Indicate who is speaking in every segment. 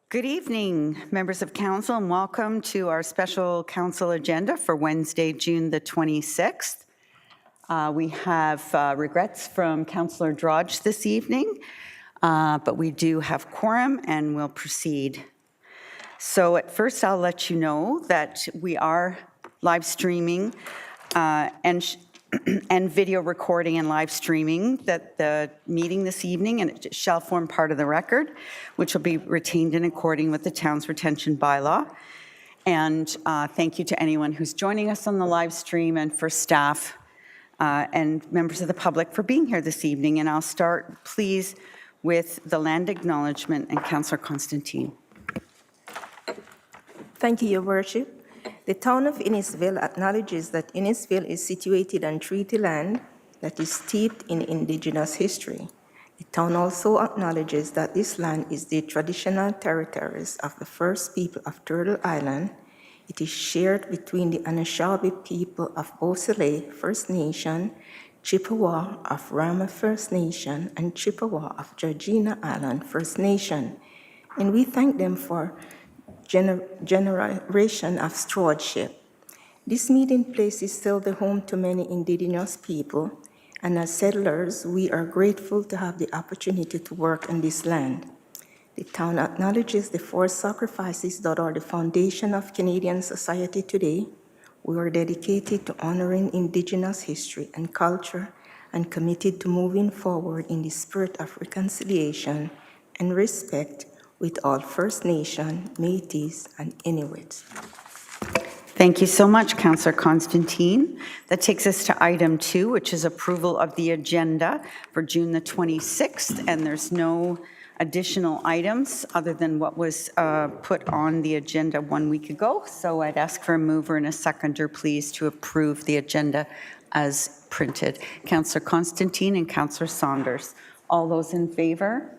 Speaker 1: Good evening, members of council, and welcome to our special council agenda for Wednesday, June the 26th. We have regrets from Councillor Drodge this evening, but we do have quorum and we'll proceed. So at first, I'll let you know that we are live streaming and video recording and live streaming the meeting this evening, and it shall form part of the record, which will be retained in accordance with the town's retention bylaw. And thank you to anyone who's joining us on the live stream, and for staff and members of the public for being here this evening. And I'll start, please, with the land acknowledgement and Councillor Constantine.
Speaker 2: Thank you, Your Worship. The town of Innisfil acknowledges that Innisfil is situated on treaty land that is steeped in Indigenous history. The town also acknowledges that this land is the traditional territories of the first people of Turtle Island. It is shared between the Anishinaabe people of Beausoleil First Nation, Chippewa of Rama First Nation, and Chippewa of Georgina Island First Nation. And we thank them for generation of stewardship. This meeting place is still the home to many Indigenous people, and as settlers, we are grateful to have the opportunity to work on this land. The town acknowledges the forced sacrifices that are the foundation of Canadian society today. We are dedicated to honoring Indigenous history and culture and committed to moving forward in the spirit of reconciliation and respect with all First Nation, Métis, and Inuits.
Speaker 1: Thank you so much, Councillor Constantine. That takes us to item 2, which is approval of the agenda for June the 26th, and there's no additional items other than what was put on the agenda 1 week ago. So I'd ask for a mover and a seconder, please, to approve the agenda as printed. Councillor Constantine and Councillor Saunders. All those in favor?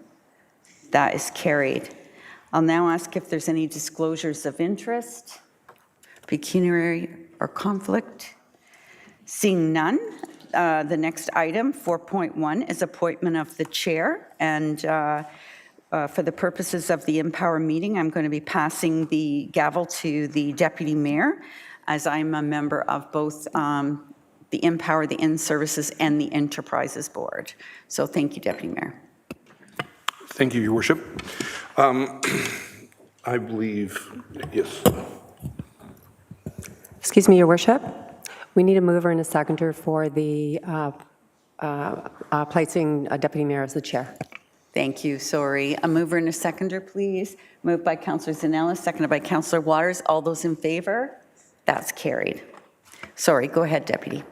Speaker 1: That is carried. I'll now ask if there's any disclosures of interest, pecuniary or conflict. Seeing none, the next item, 4.1, is appointment of the chair. And for the purposes of the InnPower meeting, I'm going to be passing the gavel to the Deputy Mayor, as I'm a member of both the InnPower, the InnServices, and the InnTerprises board. So thank you, Deputy Mayor.
Speaker 3: Thank you, Your Worship. I believe, yes.
Speaker 4: Excuse me, Your Worship. We need a mover and a seconder for the placing a Deputy Mayor as the chair.
Speaker 1: Thank you. Sorry. A mover and a seconder, please. Moved by Councillor Zanella, seconded by Councillor Waters. All those in favor? That's carried. Sorry. Go ahead, Deputy.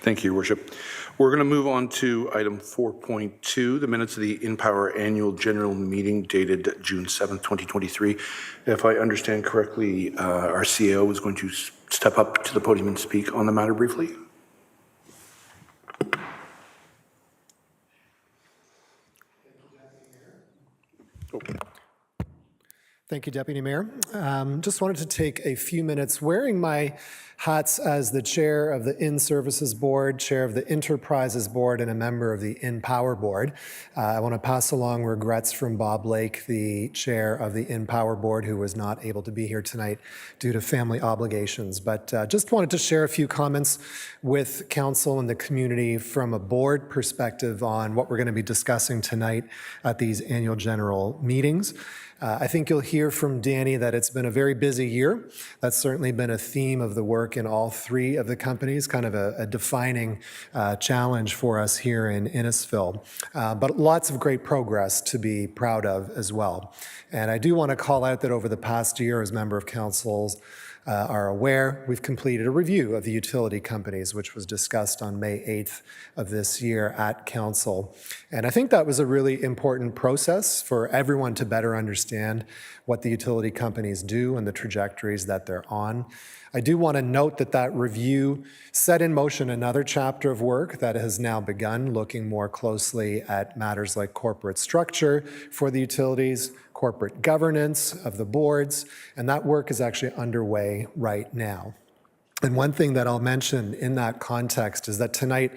Speaker 3: Thank you, Your Worship. We're going to move on to item 4.2, the minutes of the InnPower Annual General Meeting dated June 7th, 2023. If I understand correctly, our CEO is going to step up to the podium and speak on the matter briefly. Okay.
Speaker 5: Thank you, Deputy Mayor. Just wanted to take a few minutes wearing my hats as the chair of the InnServices board, chair of the InnTerprises board, and a member of the InnPower board. I want to pass along regrets from Bob Lake, the chair of the InnPower board, who was not able to be here tonight due to family obligations. But just wanted to share a few comments with council and the community from a board perspective on what we're going to be discussing tonight at these annual general meetings. I think you'll hear from Danny that it's been a very busy year. That's certainly been a theme of the work in all three of the companies, kind of a defining challenge for us here in Innisfil. But lots of great progress to be proud of as well. And I do want to call out that over the past year, as member of councils are aware, we've completed a review of the utility companies, which was discussed on May 8th of this year at council. And I think that was a really important process for everyone to better understand what the utility companies do and the trajectories that they're on. I do want to note that that review set in motion another chapter of work that has now begun, looking more closely at matters like corporate structure for the utilities, corporate governance of the boards, and that work is actually underway right now. And one thing that I'll mention in that context is that tonight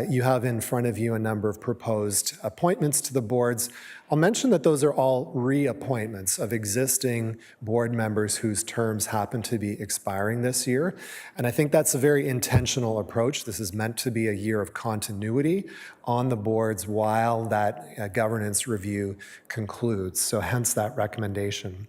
Speaker 5: you have in front of you a number of proposed appointments to the boards. I'll mention that those are all reappointments of existing board members whose terms happen to be expiring this year. And I think that's a very intentional approach. This is meant to be a year of continuity on the boards while that governance review concludes. So hence that recommendation.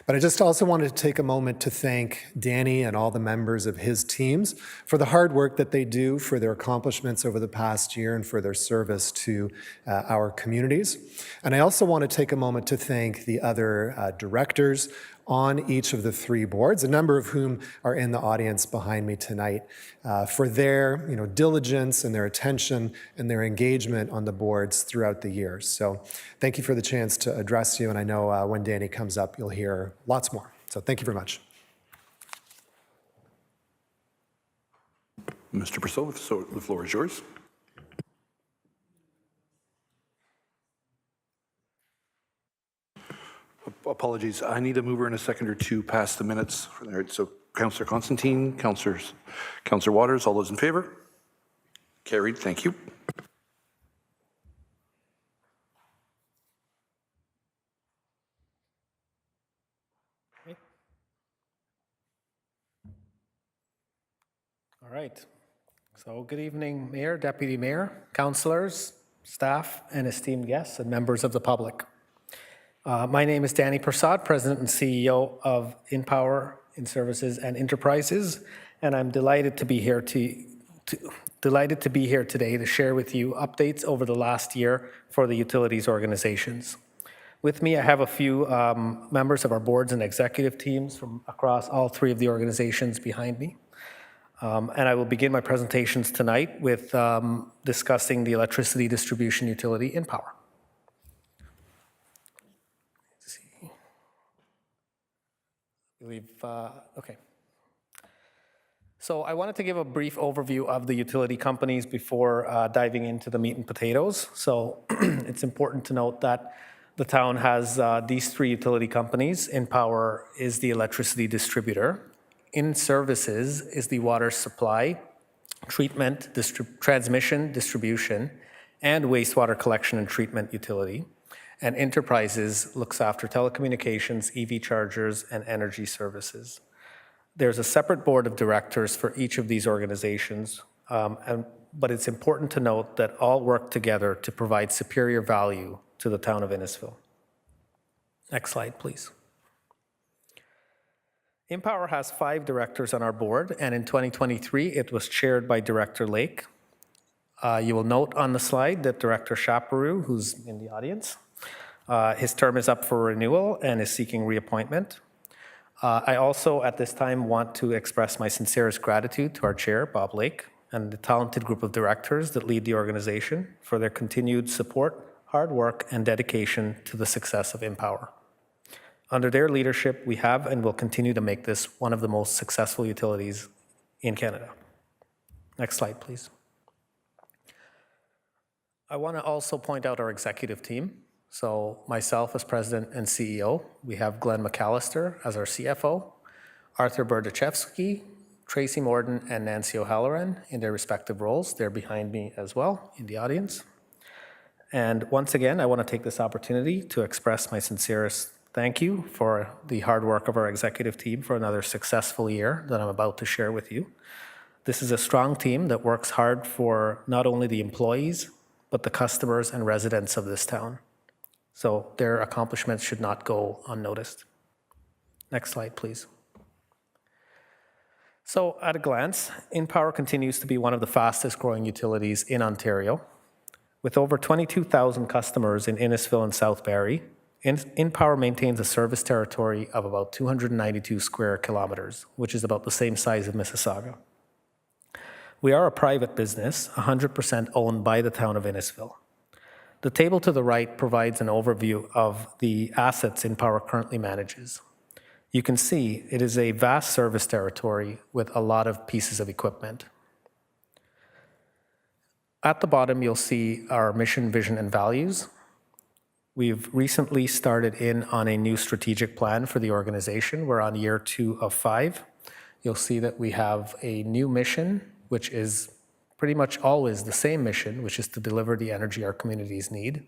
Speaker 5: But I just also wanted to take a moment to thank Danny and all the members of his teams for the hard work that they do, for their accomplishments over the past year, and for their service to our communities. And I also want to take a moment to thank the other directors on each of the three boards, a number of whom are in the audience behind me tonight, for their diligence and their attention and their engagement on the boards throughout the years. So thank you for the chance to address you, and I know when Danny comes up, you'll hear lots more. So thank you very much.
Speaker 3: Mr. Purcell, so the floor is yours. Apologies, I need a mover and a seconder to pass the minutes. So Councillor Constantine, Councillor Waters, all those in favor? Carried, thank you.
Speaker 6: Okay. All right. So good evening, Mayor, Deputy Mayor, councillors, staff, and esteemed guests and members of the public. My name is Danny Prasad, President and CEO of InnPower, InnServices, and InnTerprises, and I'm delighted to be here today to share with you updates over the last year for the utilities organizations. With me, I have a few members of our boards and executive teams from across all three of the organizations behind me. And I will begin my presentations tonight with discussing the electricity distribution utility InnPower. Okay. So I wanted to give a brief overview of the utility companies before diving into the meat and potatoes. So it's important to note that the town has these three utility companies. InnPower is the electricity distributor. InnServices is the water supply, treatment, transmission, distribution, and wastewater collection and treatment utility. And InnTerprises looks after telecommunications, EV chargers, and energy services. There's a separate board of directors for each of these organizations, but it's important to note that all work together to provide superior value to the town of Innisfil. Next slide, please. InnPower has 5 directors on our board, and in 2023, it was chaired by Director Lake. You will note on the slide that Director Chaparro, who's in the audience, his term is up for renewal and is seeking reappointment. I also, at this time, want to express my sincerest gratitude to our chair, Bob Lake, and the talented group of directors that lead the organization for their continued support, hard work, and dedication to the success of InnPower. Under their leadership, we have and will continue to make this one of the most successful utilities in Canada. Next slide, please. I want to also point out our executive team. So myself as President and CEO, we have Glenn McAllister as our CFO, Arthur Berdachevsky, Tracy Morden, and Nancy O'Halloran in their respective roles. They're behind me as well in the audience. And once again, I want to take this opportunity to express my sincerest thank you for the hard work of our executive team for another successful year that I'm about to share with you. This is a strong team that works hard for not only the employees, but the customers and residents of this town. So their accomplishments should not go unnoticed. Next slide, please. So at a glance, InnPower continues to be one of the fastest growing utilities in Ontario. With over 22,000 customers in Innisfil and South Barrie, InnPower maintains a service territory of about 292 square kilometers, which is about the same size of Mississauga. We are a private business, 100% owned by the town of Innisfil. The table to the right provides an overview of the assets InnPower currently manages. You can see it is a vast service territory with a lot of pieces of equipment. At the bottom, you'll see our mission, vision, and values. We've recently started in on a new strategic plan for the organization. We're on year 2 of 5. you'll see that we have a new mission, which is pretty much always the same mission, which is to deliver the energy our communities need,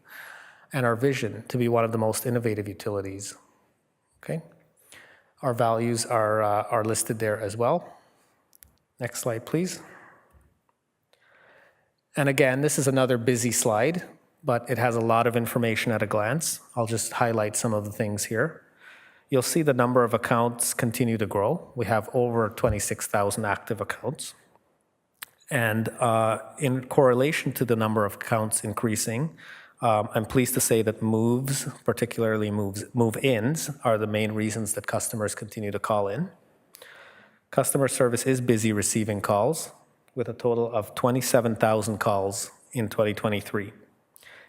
Speaker 6: and our vision to be one of the most innovative utilities. Okay? Our values are listed there as well. Next slide, please. And again, this is another busy slide, but it has a lot of information at a glance. I'll just highlight some of the things here. You'll see the number of accounts continue to grow. We have over 26,000 active accounts. And in correlation to the number of accounts increasing, I'm pleased to say that moves, particularly move-ins, are the main reasons that customers continue to call in. Customer service is busy receiving calls, with a total of 27,000 calls in 2023.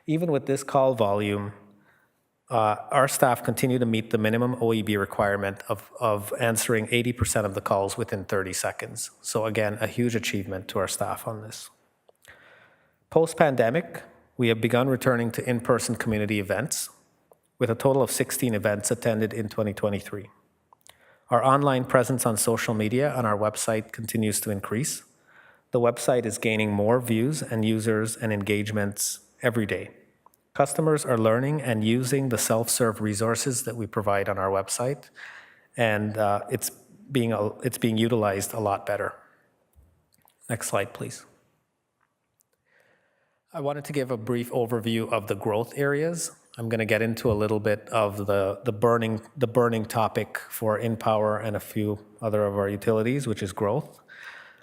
Speaker 6: Even with this call volume, our staff continue to meet the minimum OEB requirement of answering 80% of the calls within 30 seconds. So again, a huge achievement to our staff on this. Post-pandemic, we have begun returning to in-person community events, with a total of 16 events attended in 2023. Our online presence on social media and our website continues to increase. The website is gaining more views and users and engagements every day. Customers are learning and using the self-serve resources that we provide on our website, and it's being utilized a lot better. Next slide, please. I wanted to give a brief overview of the growth areas. I'm going to get into a little bit of the burning topic for InnPower and a few other of our utilities, which is growth.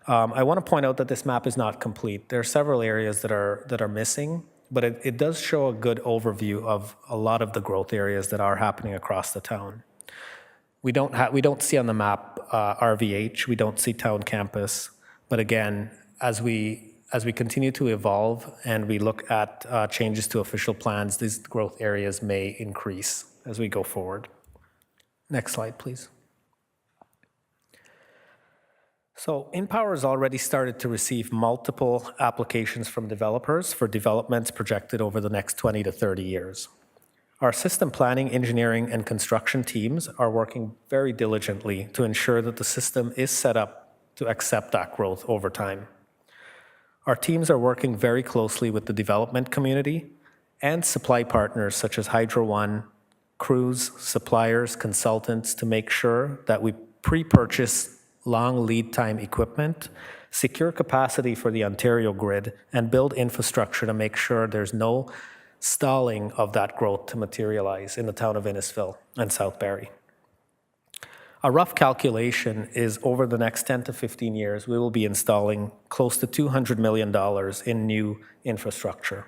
Speaker 6: I want to point out that this map is not complete. There are several areas that are missing, but it does show a good overview of a lot of the growth areas that are happening across the town. We don't see on the map RVH, we don't see town campus, but again, as we continue to evolve and we look at changes to official plans, these growth areas may increase as we go forward. Next slide, please. So InnPower has already started to receive multiple applications from developers for developments projected over the next 20 to 30 years. Our system planning, engineering, and construction teams are working very diligently to ensure that the system is set up to accept that growth over time. Our teams are working very closely with the development community and supply partners such as Hydro One, crews, suppliers, consultants to make sure that we pre-purchase long lead time equipment, secure capacity for the Ontario grid, and build infrastructure to make sure there's no stalling of that growth to materialize in the town of Innisfil and South Barrie. A rough calculation is over the next 10 to 15 years, we will be installing close to $200 million in new infrastructure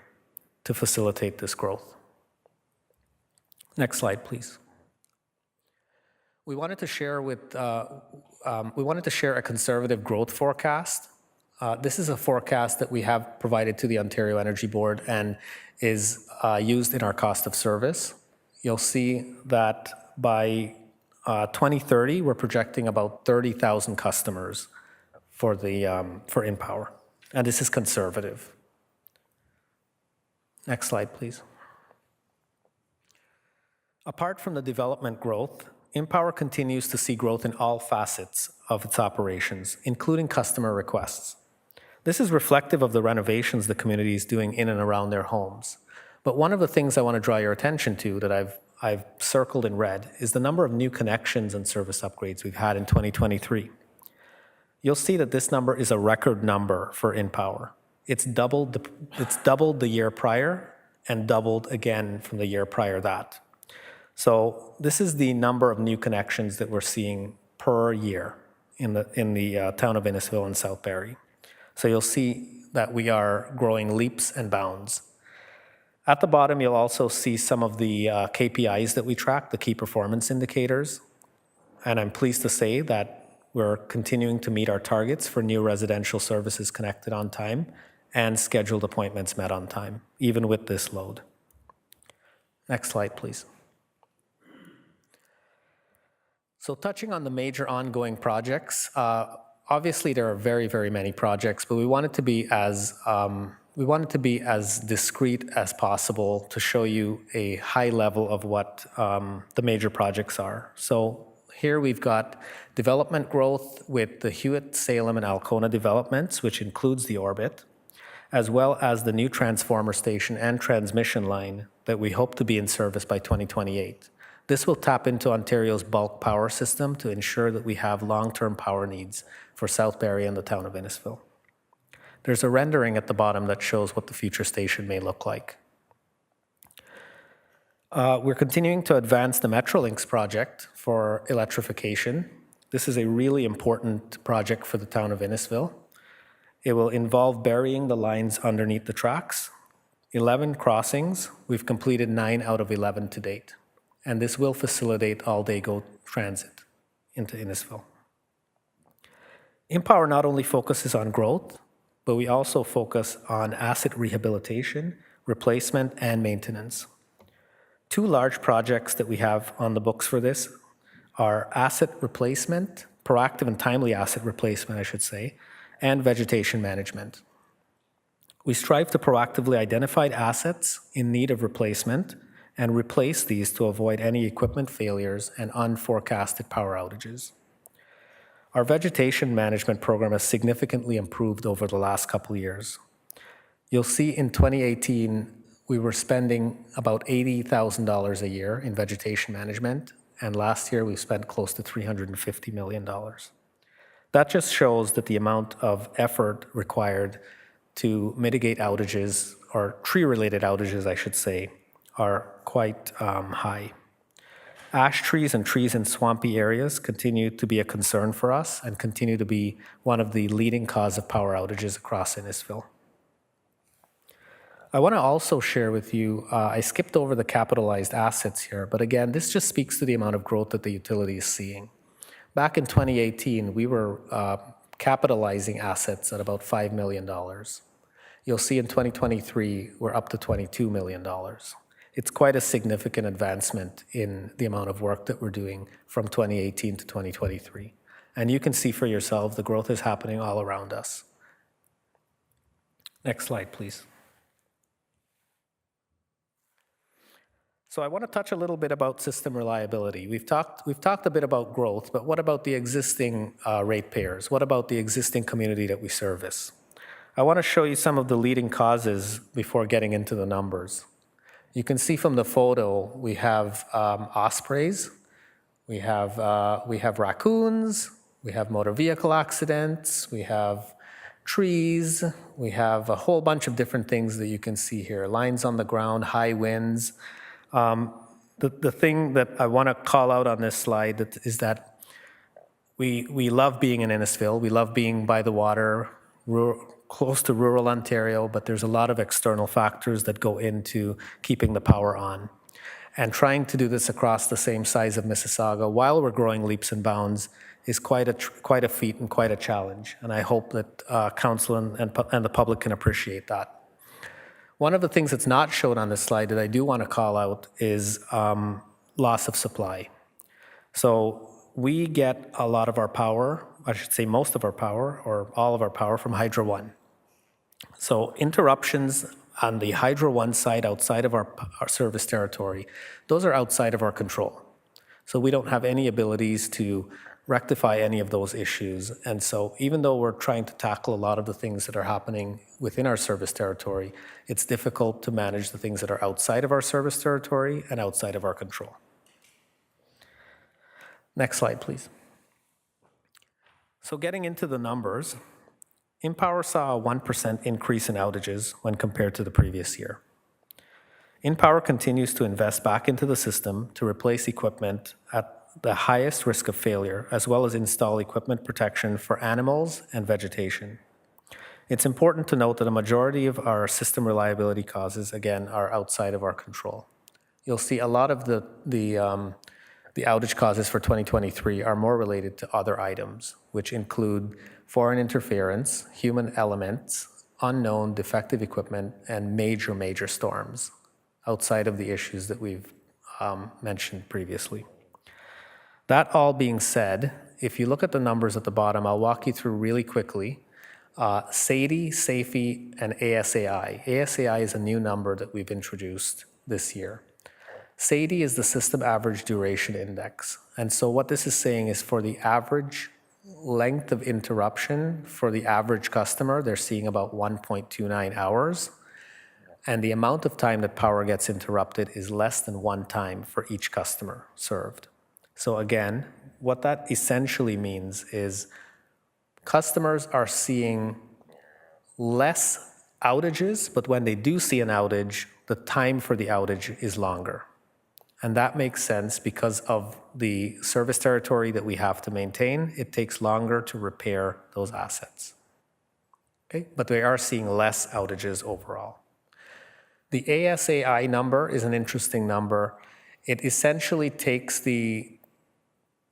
Speaker 6: to facilitate this growth. Next slide, please. We wanted to share a conservative growth forecast. This is a forecast that we have provided to the Ontario Energy Board and is used in our cost of service. You'll see that by 2030, we're projecting about 30,000 customers for InnPower, and this is conservative. Next slide, please. Apart from the development growth, InnPower continues to see growth in all facets of its operations, including customer requests. This is reflective of the renovations the community is doing in and around their homes. But one of the things I want to draw your attention to that I've circled in red is the number of new connections and service upgrades we've had in 2023. You'll see that this number is a record number for InnPower. It's doubled the year prior and doubled again from the year prior that. So this is the number of new connections that we're seeing per year in the town of Innisfil and South Barrie. So you'll see that we are growing leaps and bounds. At the bottom, you'll also see some of the KPIs that we track, the key performance indicators. And I'm pleased to say that we're continuing to meet our targets for new residential services connected on time and scheduled appointments met on time, even with this load. Next slide, please. So touching on the major ongoing projects, obviously there are very, very many projects, but we wanted to be as discreet as possible to show you a high level of what the major projects are. So Here we've got development growth with the Hewitt, Salem, and Alcona developments, which includes the orbit, as well as the new transformer station and transmission line that we hope to be in service by 2028. This will tap into Ontario's bulk power system to ensure that we have long-term power needs for South Barrie and the town of Innisfil. There's a rendering at the bottom that shows what the future station may look like. We're continuing to advance the Metrolinx project for electrification. This is a really important project for the town of Innisfil. It will involve burying the lines underneath the tracks. 11 crossings. We've completed 9 out of 11 to date. And this will facilitate all-day GO transit into Innisfil. InnPower not only focuses on growth, but we also focus on asset rehabilitation, replacement, and maintenance. 2 large projects that we have on the books for this are asset replacement, proactive and timely asset replacement, I should say, and vegetation management. We strive to proactively identify assets in need of replacement and replace these to avoid any equipment failures and unforecasted power outages. Our vegetation management program has significantly improved over the last couple of years. You'll see in 2018, we were spending about $80,000 a year in vegetation management, and last year we spent close to $350 million. That just shows that the amount of effort required to mitigate outages, or tree-related outages, I should say, are quite high. Ash trees and trees in swampy areas continue to be a concern for us and continue to be one of the leading cause of power outages across Innisfil. I want to also share with you, I skipped over the capitalized assets here, but again, this just speaks to the amount of growth that the utility is seeing. Back in 2018, we were capitalizing assets at about $5 million. You'll see in 2023, we're up to $22 million. It's quite a significant advancement in the amount of work that we're doing from 2018 to 2023. And you can see for yourself, the growth is happening all around us. Next slide, please. So I want to touch a little bit about system reliability. We've talked a bit about growth, but what about the existing ratepayers? What about the existing community that we service? I want to show you some of the leading causes before getting into the numbers. You can see from the photo, we have ospreys, we have raccoons, we have motor vehicle accidents, we have trees, we have a whole bunch of different things that you can see here. Lines on the ground, high winds. The thing that I want to call out on this slide is that we love being in Innisfil. We love being by the water, close to rural Ontario, but there's a lot of external factors that go into keeping the power on. And trying to do this across the same size of Mississauga while we're growing leaps and bounds is quite a feat and quite a challenge. And I hope that Council and the public can appreciate that. One of the things that's not shown on this slide that I do want to call out is loss of supply. So we get a lot of our power, I should say most of our power, or all of our power from Hydro One. So interruptions on the Hydro One side outside of our service territory, those are outside of our control. So we don't have any abilities to rectify any of those issues. And so even though we're trying to tackle a lot of the things that are happening within our service territory, it's difficult to manage the things that are outside of our service territory and outside of our control. Next slide, please. So getting into the numbers, InnPower saw a 1% increase in outages when compared to the previous year. InnPower continues to invest back into the system to replace equipment at the highest risk of failure, as well as install equipment protection for animals and vegetation. It's important to note that a majority of our system reliability causes, again, are outside of our control. You'll see a lot of the outage causes for 2023 are more related to other items, which include foreign interference, human elements, unknown defective equipment, and major storms, outside of the issues that we've mentioned previously. That all being said, if you look at the numbers at the bottom, I'll walk you through really quickly. SAIDI, SAIFI, and ASAI. ASAI is a new number that we've introduced this year. SAIDI is the System Average Duration Index. And so what this is saying is for the average length of interruption for the average customer, they're seeing about 1.29 hours. And the amount of time that power gets interrupted is less than 1 time for each customer served. So again, what that essentially means is customers are seeing less outages, but when they do see an outage, the time for the outage is longer. And that makes sense because of the service territory that we have to maintain. It takes longer to repair those assets. Okay? But we are seeing less outages overall. The ASAI number is an interesting number. It essentially takes the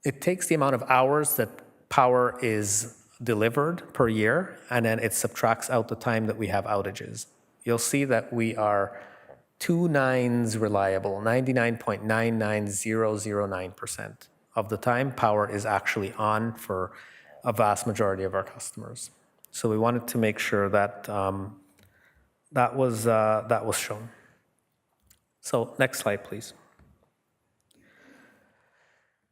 Speaker 6: amount of hours that power is delivered per year, and then it subtracts out the time that we have outages. You'll see that we are 2 nines reliable, 99.99009% of the time power is actually on for a vast majority of our customers. So we wanted to make sure that that was shown. So next slide, please.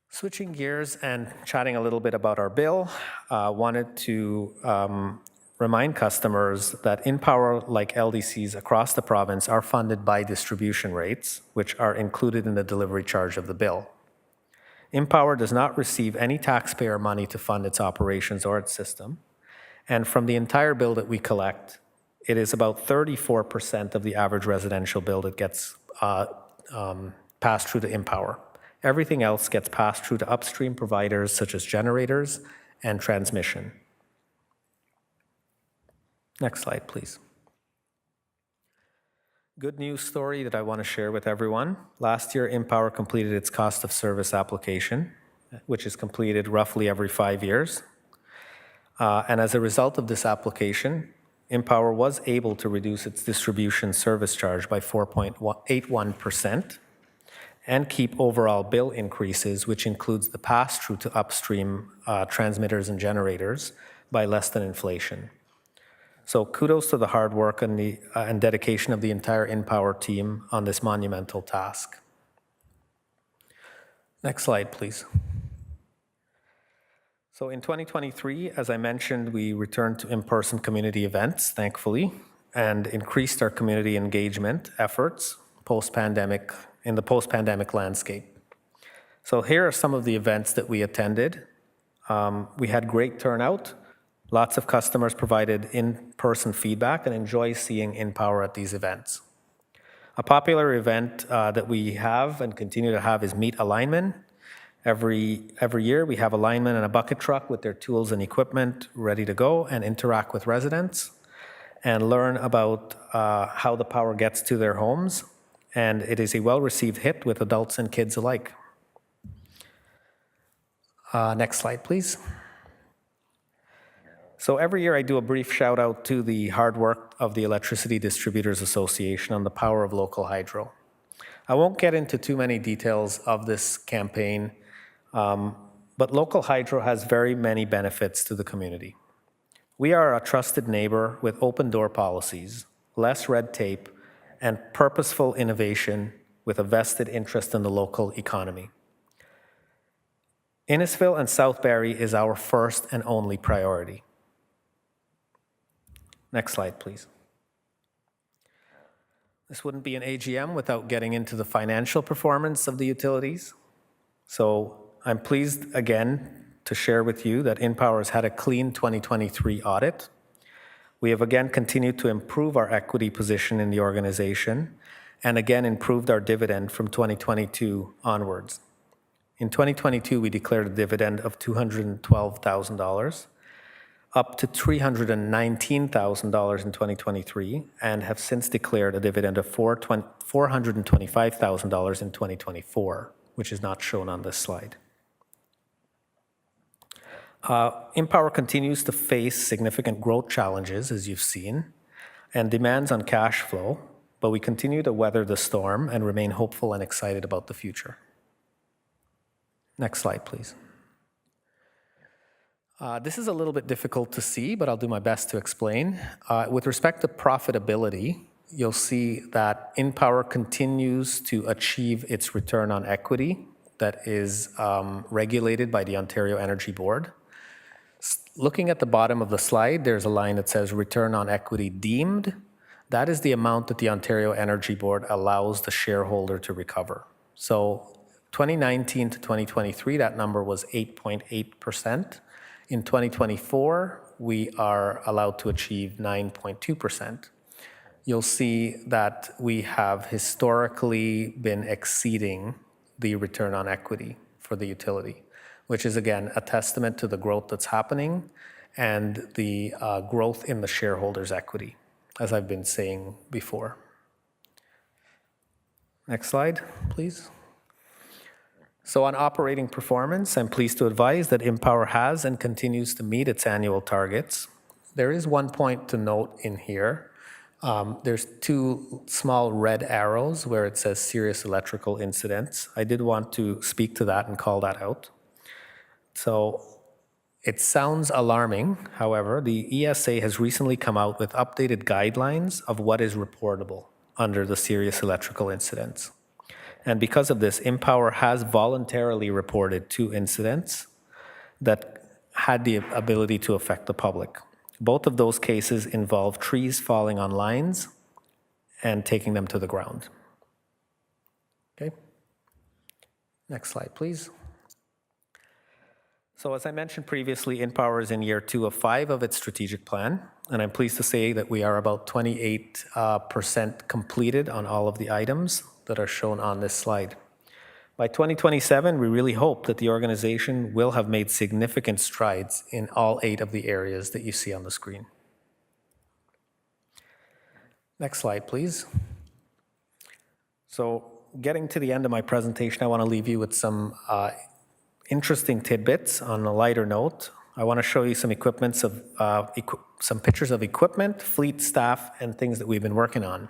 Speaker 6: Switching gears and chatting a little bit about our bill, wanted to remind customers that InnPower, like LDCs across the province, are funded by distribution rates, which are included in the delivery charge of the bill. InnPower does not receive any taxpayer money to fund its operations or its system. And from the entire bill that we collect, it is about 34% of the average residential bill that gets passed through to InnPower. Everything else gets passed through to upstream providers such as generators and transmission. Next slide, please. Good news story that I want to share with everyone. Last year, InnPower completed its cost of service application, which is completed roughly every 5 years. And as a result of this application, InnPower was able to reduce its distribution service charge by 4.81% and keep overall bill increases, which includes the pass-through to upstream transmitters and generators, by less than inflation. So kudos to the hard work and dedication of the entire InnPower team on this monumental task. Next slide, please. So in 2023, as I mentioned, we returned to in-person community events, thankfully, and increased our community engagement efforts in the post-pandemic landscape. So here are some of the events that we attended. We had great turnout. Lots of customers provided in-person feedback and enjoy seeing InnPower at these events. A popular event that we have and continue to have is Meet a Lineman. Every year we have a lineman and a bucket truck with their tools and equipment ready to go and interact with residents and learn about how the power gets to their homes. And it is a well-received hit with adults and kids alike. Next slide, please. So every year I do a brief shout out to the hard work of the Electricity Distributors Association on the power of local hydro. I won't get into too many details of this campaign, but local hydro has very many benefits to the community. We are a trusted neighbor with open door policies, less red tape, and purposeful innovation with a vested interest in the local economy. Innisfil and South Barrie is our first and only priority. Next slide, please. This wouldn't be an AGM without getting into the financial performance of the utilities. So I'm pleased again to share with you that InnPower has had a clean 2023 audit. We have again continued to improve our equity position in the organization and again improved our dividend from 2022 onwards. In 2022, we declared a dividend of $212,000, up to $319,000 in 2023, and have since declared a dividend of $425,000 in 2024, which is not shown on this slide. InnPower continues to face significant growth challenges, as you've seen, and demands on cash flow, but we continue to weather the storm and remain hopeful and excited about the future. Next slide, please. This is a little bit difficult to see, but I'll do my best to explain. With respect to profitability, you'll see that InnPower continues to achieve its return on equity that is regulated by the Ontario Energy Board. Looking at the bottom of the slide, there's a line that says return on equity deemed. That is the amount that the Ontario Energy Board allows the shareholder to recover. So 2019 to 2023, that number was 8.8%. In 2024, we are allowed to achieve 9.2%. You'll see that we have historically been exceeding the return on equity for the utility, which is, again, a testament to the growth that's happening and the growth in the shareholders' equity, as I've been saying before. Next slide, please. So on operating performance, I'm pleased to advise that InnPower has and continues to meet its annual targets. There is one point to note in here. There's two small red arrows where it says serious electrical incidents. I did want to speak to that and call that out. So it sounds alarming. However, the ESA has recently come out with updated guidelines of what is reportable under the serious electrical incidents. And because of this, InnPower has voluntarily reported 2 incidents that had the ability to affect the public. Both of those cases involve trees falling on lines and taking them to the ground. Okay. Next slide, please. So as I mentioned previously, InnPower is in year 2 of 5 of its strategic plan, and I'm pleased to say that we are about 28% completed on all of the items that are shown on this slide. By 2027, we really hope that the organization will have made significant strides in all 8 of the areas that you see on the screen. Next slide, please. So getting to the end of my presentation, I want to leave you with some interesting tidbits on a lighter note. I want to show you some some pictures of equipment, fleet, staff, and things that we've been working on.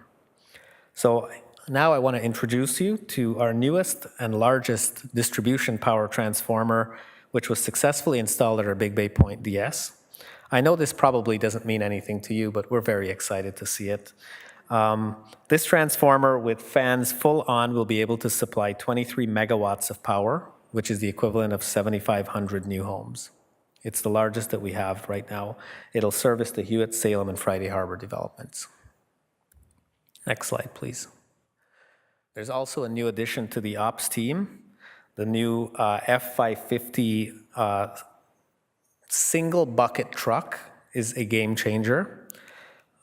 Speaker 6: So now I want to introduce you to our newest and largest distribution power transformer, which was successfully installed at our Big Bay Point DS. I know this probably doesn't mean anything to you, but we're very excited to see it. This transformer with fans full on will be able to supply 23 megawatts of power, which is the equivalent of 7,500 new homes. It's the largest that we have right now. It'll service the Hewitt, Salem, and Friday Harbor developments. Next slide, please. There's also a new addition to the ops team. The new F550 single bucket truck is a game changer.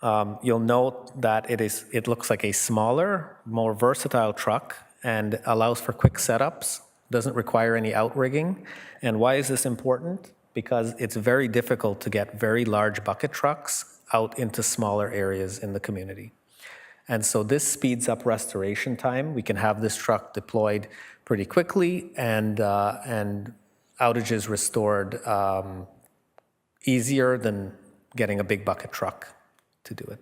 Speaker 6: You'll note that it looks like a smaller, more versatile truck and allows for quick setups, doesn't require any outrigging. And why is this important? Because it's very difficult to get very large bucket trucks out into smaller areas in the community. And so this speeds up restoration time. We can have this truck deployed pretty quickly and outages restored easier than getting a big bucket truck to do it.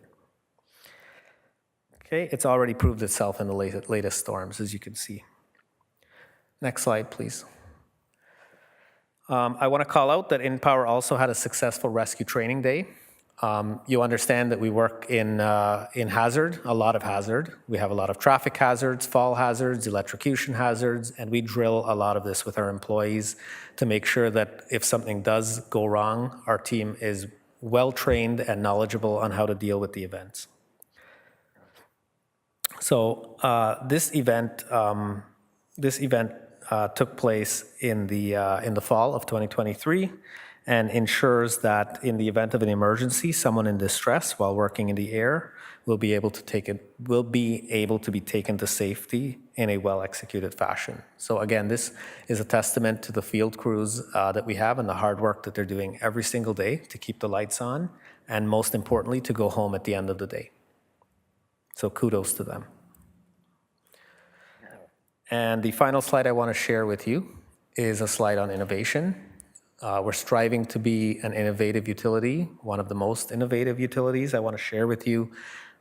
Speaker 6: Okay, it's already proved itself in the latest storms, as you can see. Next slide, please. I want to call out that InnPower also had a successful rescue training day. You understand that we work in hazard, a lot of hazard. We have a lot of traffic hazards, fall hazards, electrocution hazards, and we drill a lot of this with our employees to make sure that if something does go wrong, our team is well trained and knowledgeable on how to deal with the events. So this event took place in the fall of 2023. And ensures that in the event of an emergency, someone in distress while working in the air will be able to be taken to safety in a well-executed fashion. So again, this is a testament to the field crews that we have and the hard work that they're doing every single day to keep the lights on, and most importantly, to go home at the end of the day. So kudos to them. And the final slide I want to share with you is a slide on innovation. We're striving to be an innovative utility, one of the most innovative utilities. I want to share with you,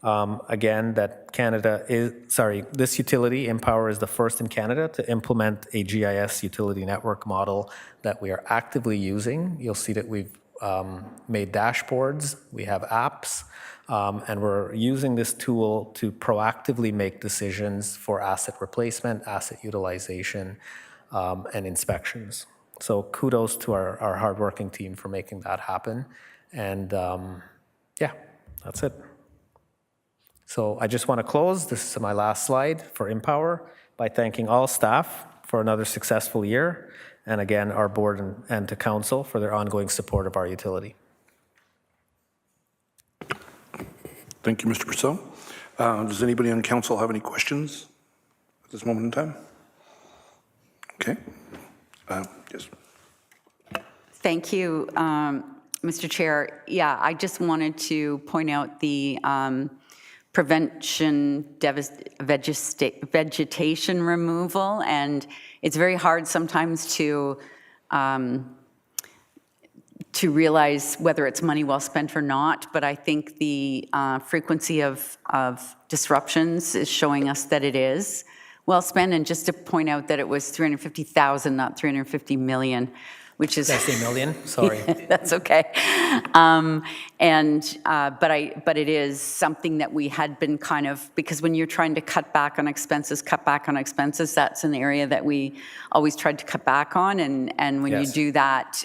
Speaker 6: again, that this utility, InnPower, is the first in Canada to implement a GIS utility network model that we are actively using. You'll see that we've made dashboards, we have apps, And we're using this tool to proactively make decisions for asset replacement, asset utilization, and inspections. So kudos to our hardworking team for making that happen. And yeah, that's it. So I just want to close, this is my last slide for InnPower, by thanking all staff for another successful year, and again, our board and to council for their ongoing support of our utility.
Speaker 3: Thank you, Mr. Purcell. Does anybody on council have any questions at this moment in time? Okay. Yes.
Speaker 1: Thank you, Mr. Chair. Yeah, I just wanted to point out the prevention vegetation removal, and it's very hard sometimes to realize whether it's money well spent or not, but I think the frequency of disruptions is showing us that it is well spent. And just to point out that it was 350,000, not 350 million, which is...
Speaker 6: Did I say million? Sorry.
Speaker 1: That's okay. But it is something that we had been kind of, because when you're trying to cut back on expenses, that's an area that we always tried to cut back on. And when you do that,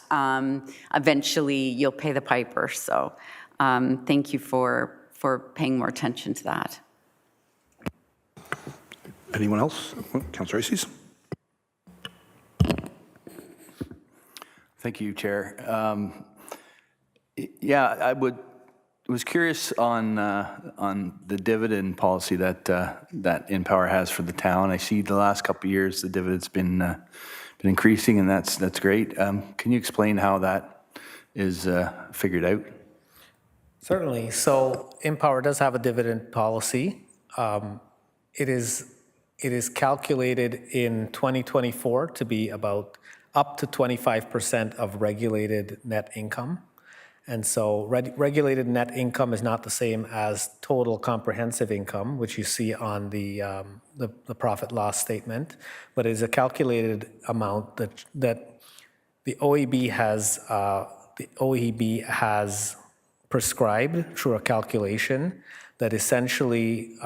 Speaker 1: eventually you'll pay the piper. So thank you for paying more attention to that.
Speaker 3: Anyone else? Councillor Ices?
Speaker 7: Thank you, Chair. Yeah, I was curious on the dividend policy that InnPower has for the town. I see the last couple of years the dividend's been increasing, and that's great. Can you explain how that is figured out?
Speaker 6: Certainly. So InnPower does have a dividend policy. It is calculated in 2024 to be about up to 25% of regulated net income. And so regulated net income is not the same as total comprehensive income, which you see on the profit loss statement, but it is a calculated amount that the OEB has prescribed through a calculation that essentially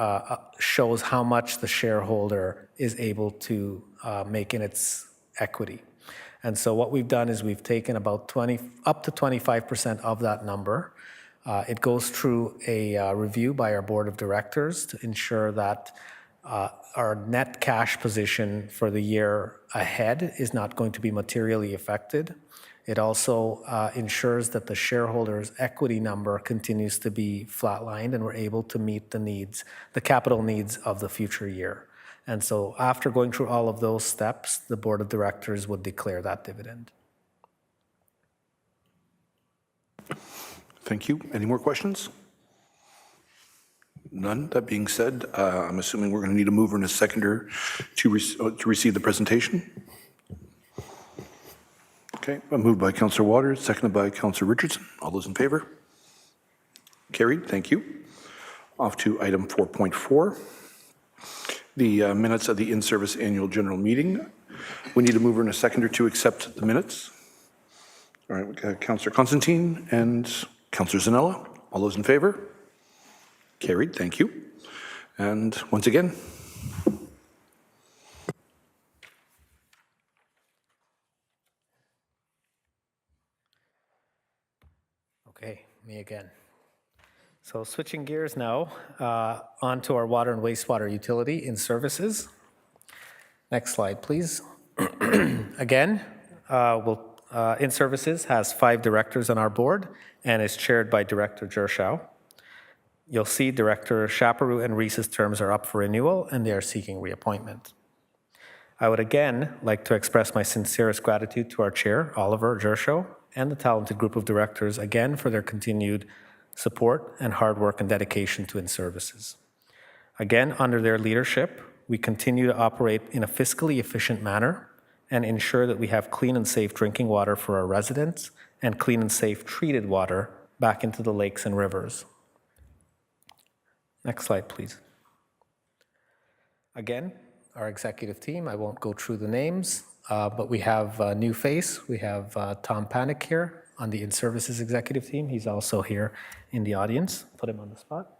Speaker 6: shows how much the shareholder is able to make in its equity. And so what we've done is we've taken about up to 25% of that number. It goes through a review by our board of directors to ensure that our net cash position for the year ahead is not going to be materially affected. It also ensures that the shareholders' equity number continues to be flatlined and we're able to meet the capital needs of the future year. And so after going through all of those steps, the board of directors would declare that dividend.
Speaker 3: Thank you. Any more questions? None. That being said, I'm assuming we're going to need a mover and a seconder to receive the presentation. Okay, moved by Councillor Waters, seconded by Councillor Richardson. All those in favor? Carried. Thank you. Off to item 4.4. The minutes of the in-service annual general meeting. We need a mover and a seconder to accept the minutes. All right, we got Councillor Constantine and Councillor Zanella. All those in favor? Carried, thank you. And once again.
Speaker 6: Okay, me again. So switching gears now, onto our water and wastewater utility InnServices. Next slide, please. Again, InnServices has 5 directors on our board and is chaired by Director Gershow. You'll see Director Chaparro and Reese's terms are up for renewal and they are seeking reappointment. I would again like to express my sincerest gratitude to our chair, Oliver Gershow, and the talented group of directors again for their continued support and hard work and dedication to InnServices. Again, under their leadership, we continue to operate in a fiscally efficient manner and ensure that we have clean and safe drinking water for our residents and clean and safe treated water back into the lakes and rivers. Next slide, please. Again, our executive team, I won't go through the names, but we have a new face. We have Tom Panic here, on the InnServices executive team. He's also here in the audience. Put him on the spot.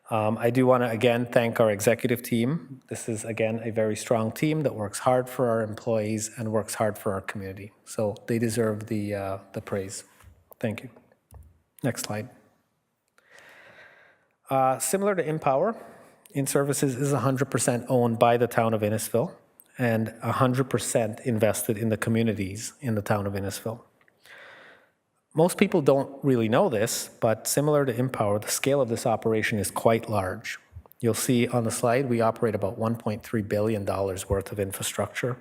Speaker 6: I do want to again thank our executive team. This is again a very strong team that works hard for our employees and works hard for our community. So they deserve the praise. Thank you. Next slide. Similar to InnPower, InnServices is 100% owned by the town of Innisfil and 100% invested in the communities in the town of Innisfil. Most people don't really know this, but similar to InnPower, the scale of this operation is quite large. You'll see on the slide, we operate about $1.3 billion worth of infrastructure.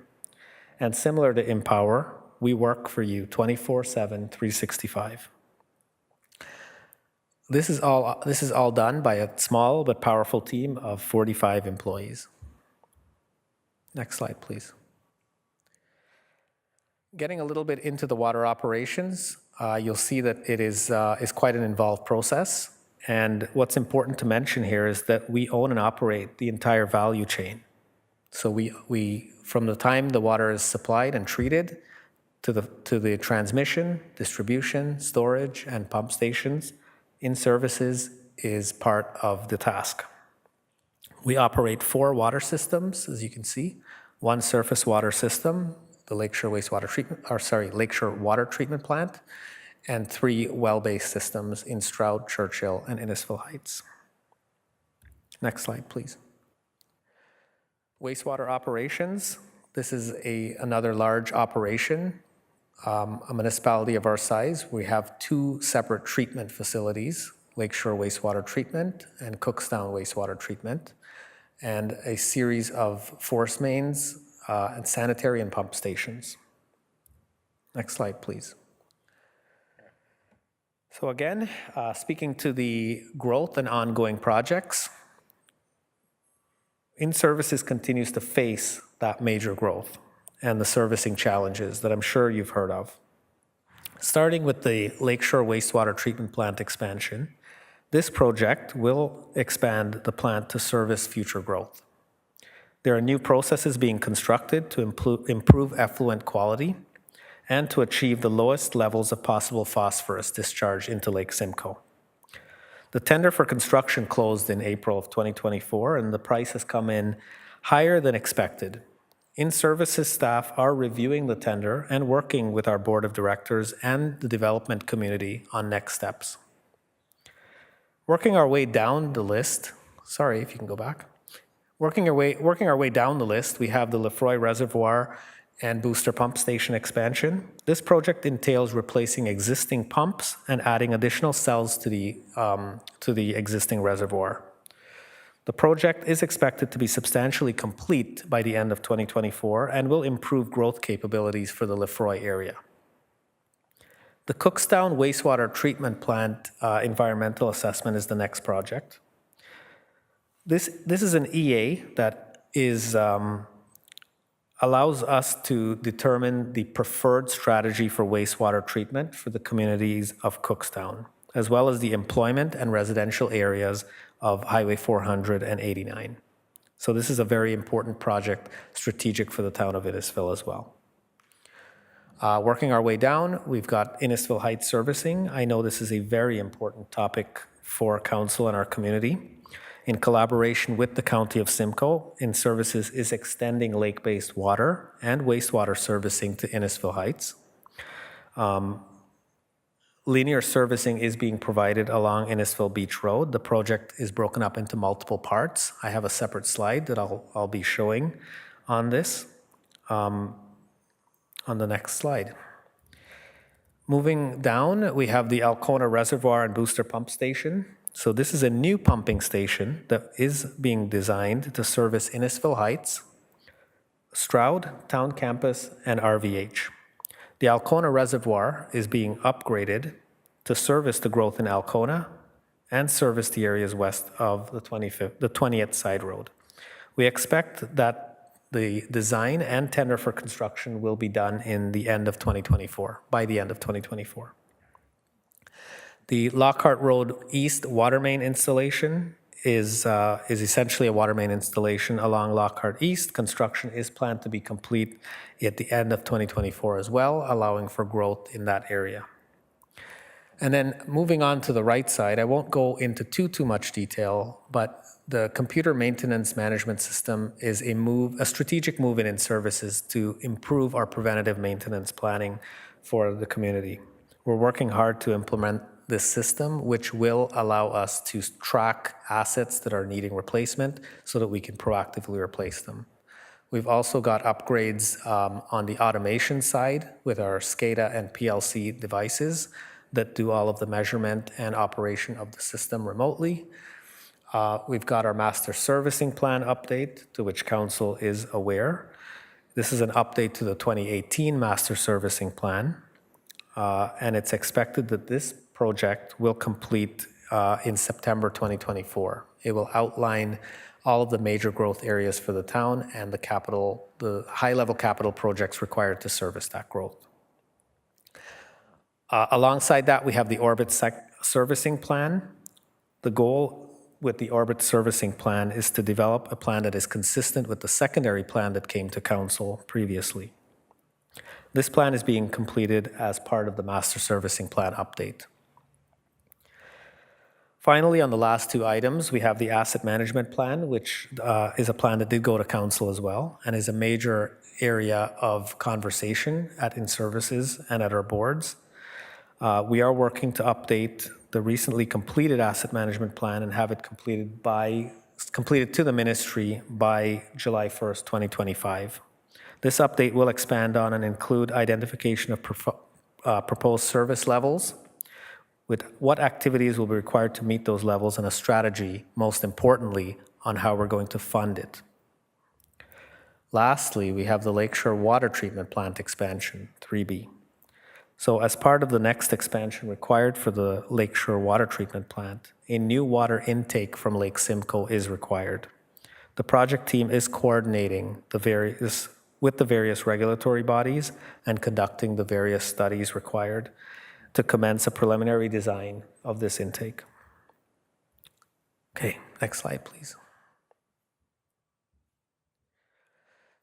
Speaker 6: And similar to InnPower, we work for you 24/7, 365. This is all done by a small but powerful team of 45 employees. Next slide, please. Getting a little bit into the water operations, you'll see that it is quite an involved process. And what's important to mention here is that we own and operate the entire value chain. So we from the time the water is supplied and treated to the transmission, distribution, storage, and pump stations, InnServices is part of the task. We operate 4 water systems, as you can see. 1 surface water system, the Lakeshore Water Treatment Plant, and 3 well-based systems in Stroud, Churchill, and Innisfil Heights. Next slide, please. Wastewater operations. This is another large operation. A municipality of our size, we have 2 separate treatment facilities, Lakeshore Wastewater Treatment and Cookstown Wastewater Treatment, and a series of force mains and sanitary and pump stations. Next slide, please. So again, speaking to the growth and ongoing projects, InnServices continues to face that major growth and the servicing challenges that I'm sure you've heard of. Starting with the Lakeshore Wastewater Treatment Plant expansion, this project will expand the plant to service future growth. There are new processes being constructed to improve effluent quality and to achieve the lowest levels of possible phosphorus discharge into Lake Simcoe. The tender for construction closed in April of 2024, and the price has come in higher than expected. InnServices staff are reviewing the tender and working with our board of directors and the development community on next steps. Working our way down the list, sorry if you can go back. Working our way down the list, we have the Lefroy Reservoir and Booster Pump Station expansion. This project entails replacing existing pumps and adding additional cells to the existing reservoir. The project is expected to be substantially complete by the end of 2024 and will improve growth capabilities for the Lefroy area. The Cookstown Wastewater Treatment Plant environmental assessment is the next project. This is an EA that allows us to determine the preferred strategy for wastewater treatment for the communities of Cookstown, as well as the employment and residential areas of Highway 489. So this is a very important project, strategic for the town of Innisfil as well. Working our way down, we've got Innisfil Heights servicing. I know this is a very important topic for council and our community. In collaboration with the County of Simcoe, InnServices is extending lake-based water and wastewater servicing to Innisfil Heights. Linear servicing is being provided along Innisfil Beach Road. The project is broken up into multiple parts. I have a separate slide that I'll be showing on this on the next slide. Moving down, we have the Alcona Reservoir and Booster Pump Station. So this is a new pumping station that is being designed to service Innisfil Heights, Stroud, Town Campus, and RVH. The Alcona Reservoir is being upgraded to service the growth in Alcona and service the areas west of the 20th Side Road. We expect that the design and tender for construction will be done in the end of 2024, by the end of 2024. The Lockhart Road East water main installation is essentially a water main installation along Lockhart East. Construction is planned to be complete at the end of 2024 as well, allowing for growth in that area. And then moving on to the right side, I won't go into too much detail, but the computer maintenance management system is a strategic move in InnServices to improve our preventative maintenance planning for the community. We're working hard to implement this system, which will allow us to track assets that are needing replacement so that we can proactively replace them. We've also got upgrades on the automation side with our SCADA and PLC devices that do all of the measurement and operation of the system remotely. We've got our master servicing plan update, to which Council is aware. This is an update to the 2018 master servicing plan, and it's expected that this project will complete in September 2024. It will outline all of the major growth areas for the town and the high-level capital projects required to service that growth. Alongside that, we have the Orbit servicing plan. The goal with the Orbit servicing plan is to develop a plan that is consistent with the secondary plan that came to Council previously. This plan is being completed as part of the master servicing plan update. Finally, on the last two items, we have the asset management plan, which is a plan that did go to Council as well and is a major area of conversation at InnServices and at our boards. We are working to update the recently completed asset management plan and have it completed to the ministry by July 1st, 2025. This update will expand on and include identification of proposed service levels, with what activities will be required to meet those levels, and a strategy, most importantly, on how we're going to fund it. Lastly, we have the Lakeshore Water Treatment Plant expansion, 3B. So as part of the next expansion required for the Lakeshore Water Treatment Plant, a new water intake from Lake Simcoe is required. The project team is coordinating with the various regulatory bodies and conducting the various studies required to commence a preliminary design of this intake. Okay, next slide, please.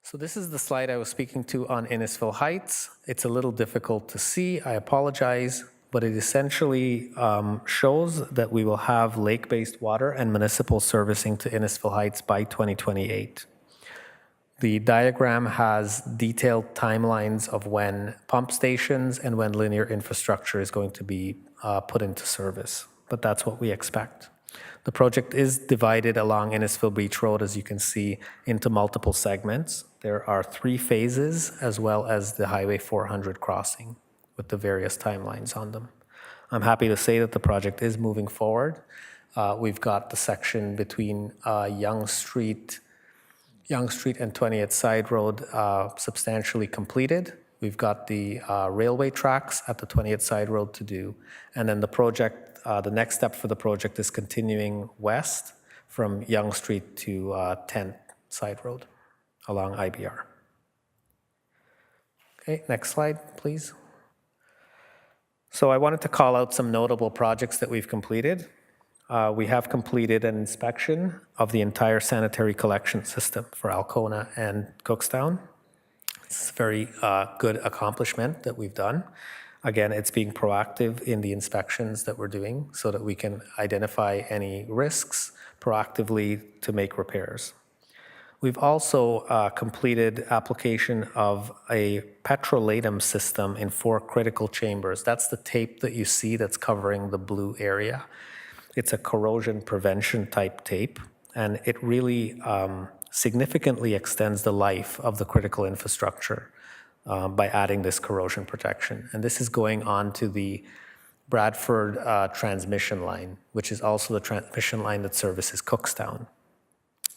Speaker 6: So this is the slide I was speaking to on Innisfil Heights. It's a little difficult to see, I apologize, but it essentially shows that we will have lake-based water and municipal servicing to Innisfil Heights by 2028. The diagram has detailed timelines of when pump stations and when linear infrastructure is going to be put into service, but that's what we expect. The project is divided along Innisfil Beach Road, as you can see, into multiple segments. There are 3 phases, as well as the Highway 400 crossing with the various timelines on them. I'm happy to say that the project is moving forward. We've got the section between Young Street and 20th Side Road substantially completed. We've got the railway tracks at the 20th Side Road to do. And then the project, the next step for the project is continuing west from Young Street to 10th Side Road along IBR. Okay, next slide, please. So I wanted to call out some notable projects that we've completed. We have completed an inspection of the entire sanitary collection system for Alcona and Cookstown. It's a very good accomplishment that we've done. Again, it's being proactive in the inspections that we're doing so that we can identify any risks proactively to make repairs. We've also completed application of a petrolatum system in 4 critical chambers. That's the tape that you see that's covering the blue area. It's a corrosion prevention type tape, and it really significantly extends the life of the critical infrastructure by adding this corrosion protection. And this is going on to the Bradford transmission line, which is also the transmission line that services Cookstown.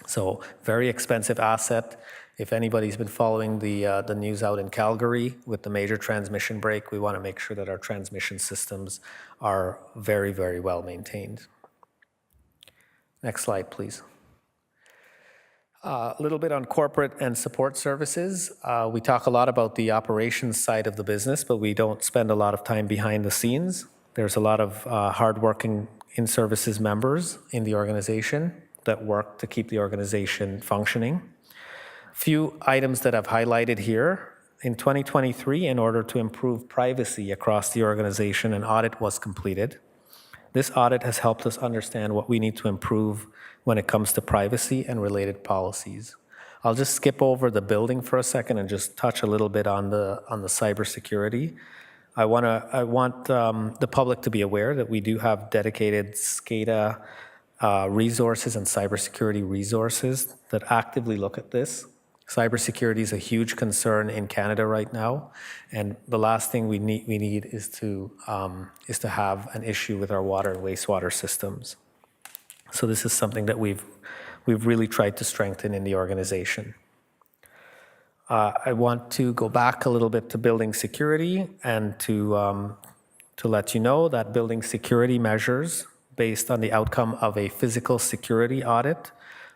Speaker 6: So very expensive asset. If anybody's been following the news out in Calgary with the major transmission break, we want to make sure that our transmission systems are very, very well maintained. Next slide, please. A little bit on corporate and support services. We talk a lot about the operations side of the business, but we don't spend a lot of time behind the scenes. There's a lot of hardworking InnServices members in the organization that work to keep the organization functioning. Few items that I've highlighted here. In 2023, in order to improve privacy across the organization, an audit was completed. This audit has helped us understand what we need to improve when it comes to privacy and related policies. I'll just skip over the building for a second and just touch a little bit on the cybersecurity. I want the public to be aware that we do have dedicated SCADA resources and cybersecurity resources that actively look at this. Cybersecurity is a huge concern in Canada right now, and the last thing we need is to have an issue with our water and wastewater systems. So this is something that we've really tried to strengthen in the organization. I want to go back a little bit to building security and to let you know that building security measures based on the outcome of a physical security audit